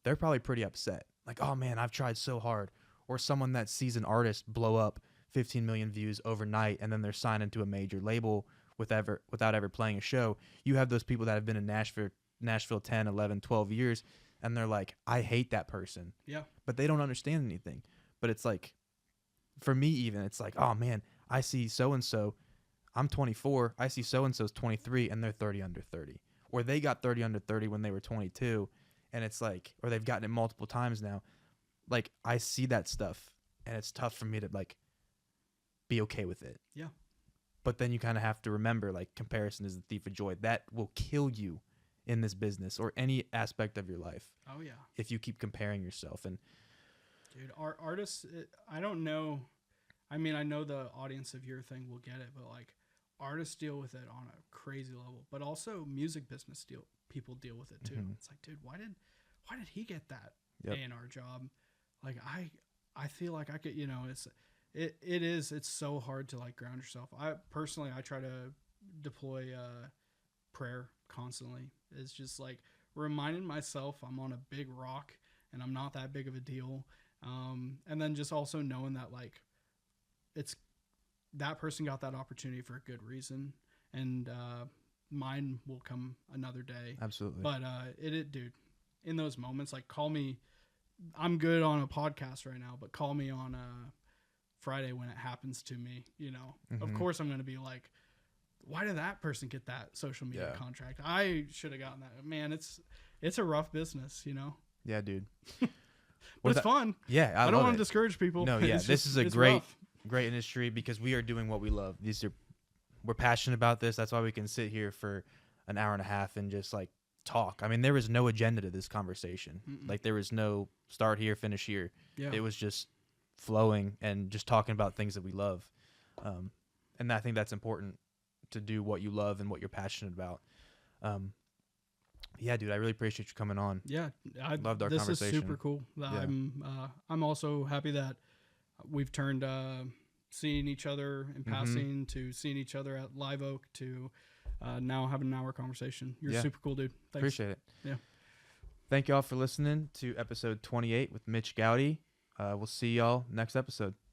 they're probably pretty upset. Like, oh man, I've tried so hard. Or someone that sees an artist blow up 15 million views overnight, and then they're signed into a major label without ever playing a show. You have those people that have been in Nashville 10, 11, 12 years, and they're like, I hate that person. Yeah. But they don't understand anything. But it's like, for me even, it's like, oh man, I see so-and-so, I'm 24, I see so-and-so's 23, and they're 30 under 30. Or they got 30 under 30 when they were 22, and it's like, or they've gotten it multiple times now. Like, I see that stuff, and it's tough for me to like be okay with it. Yeah. But then you kind of have to remember, like, comparison is the thief of joy. That will kill you in this business or any aspect of your life. Oh yeah. If you keep comparing yourself. And dude, our artists, I don't know. I mean, I know the audience of your thing will get it, but like, artists deal with it on a crazy level. But also music business people deal with it too. Mm-hmm. It's like, dude, why did he get that A&R job? Like, I feel like I could, you know, it's so hard to like ground yourself. I try to deploy prayer constantly. It's just like reminding myself I'm on a big rock and I'm not that big of a deal. And then just also knowing that like it's that person got that opportunity for a good reason, and mine will come another day. Absolutely. But dude, in those moments, like, call me. I'm good on a podcast right now, but call me on Friday when it happens to me. You know, mm-hmm. Of course I'm going to be like, why did that person get that social media Yeah. contract? I should have gotten that. Man, it's a rough business, you know. Yeah, dude. But it's fun. Yeah, I don't love want it. to discourage people. No, yeah, It's this just- is a it's great rough. great industry because we are doing what we love. We're passionate about this. That's why we can sit here for an hour and a half and just like talk. I mean, there was no agenda to this conversation. Mm-mm. Like there was no start here, finish here. Yeah. It was just flowing and just talking about things that we love. And I think that's important to do what you love and what you're passionate about. Yeah, dude, I really appreciate you coming on. Yeah, I Loved our this conversation. is super cool. Yeah. I'm also happy that we've turned seeing each other in passing to seeing each other at Live Oak to now having an hour conversation. You're Yeah. super cool, dude. Thanks. Appreciate it. Yeah. Thank y'all for listening to episode 28 with Mitch Goudy. We'll see y'all next episode.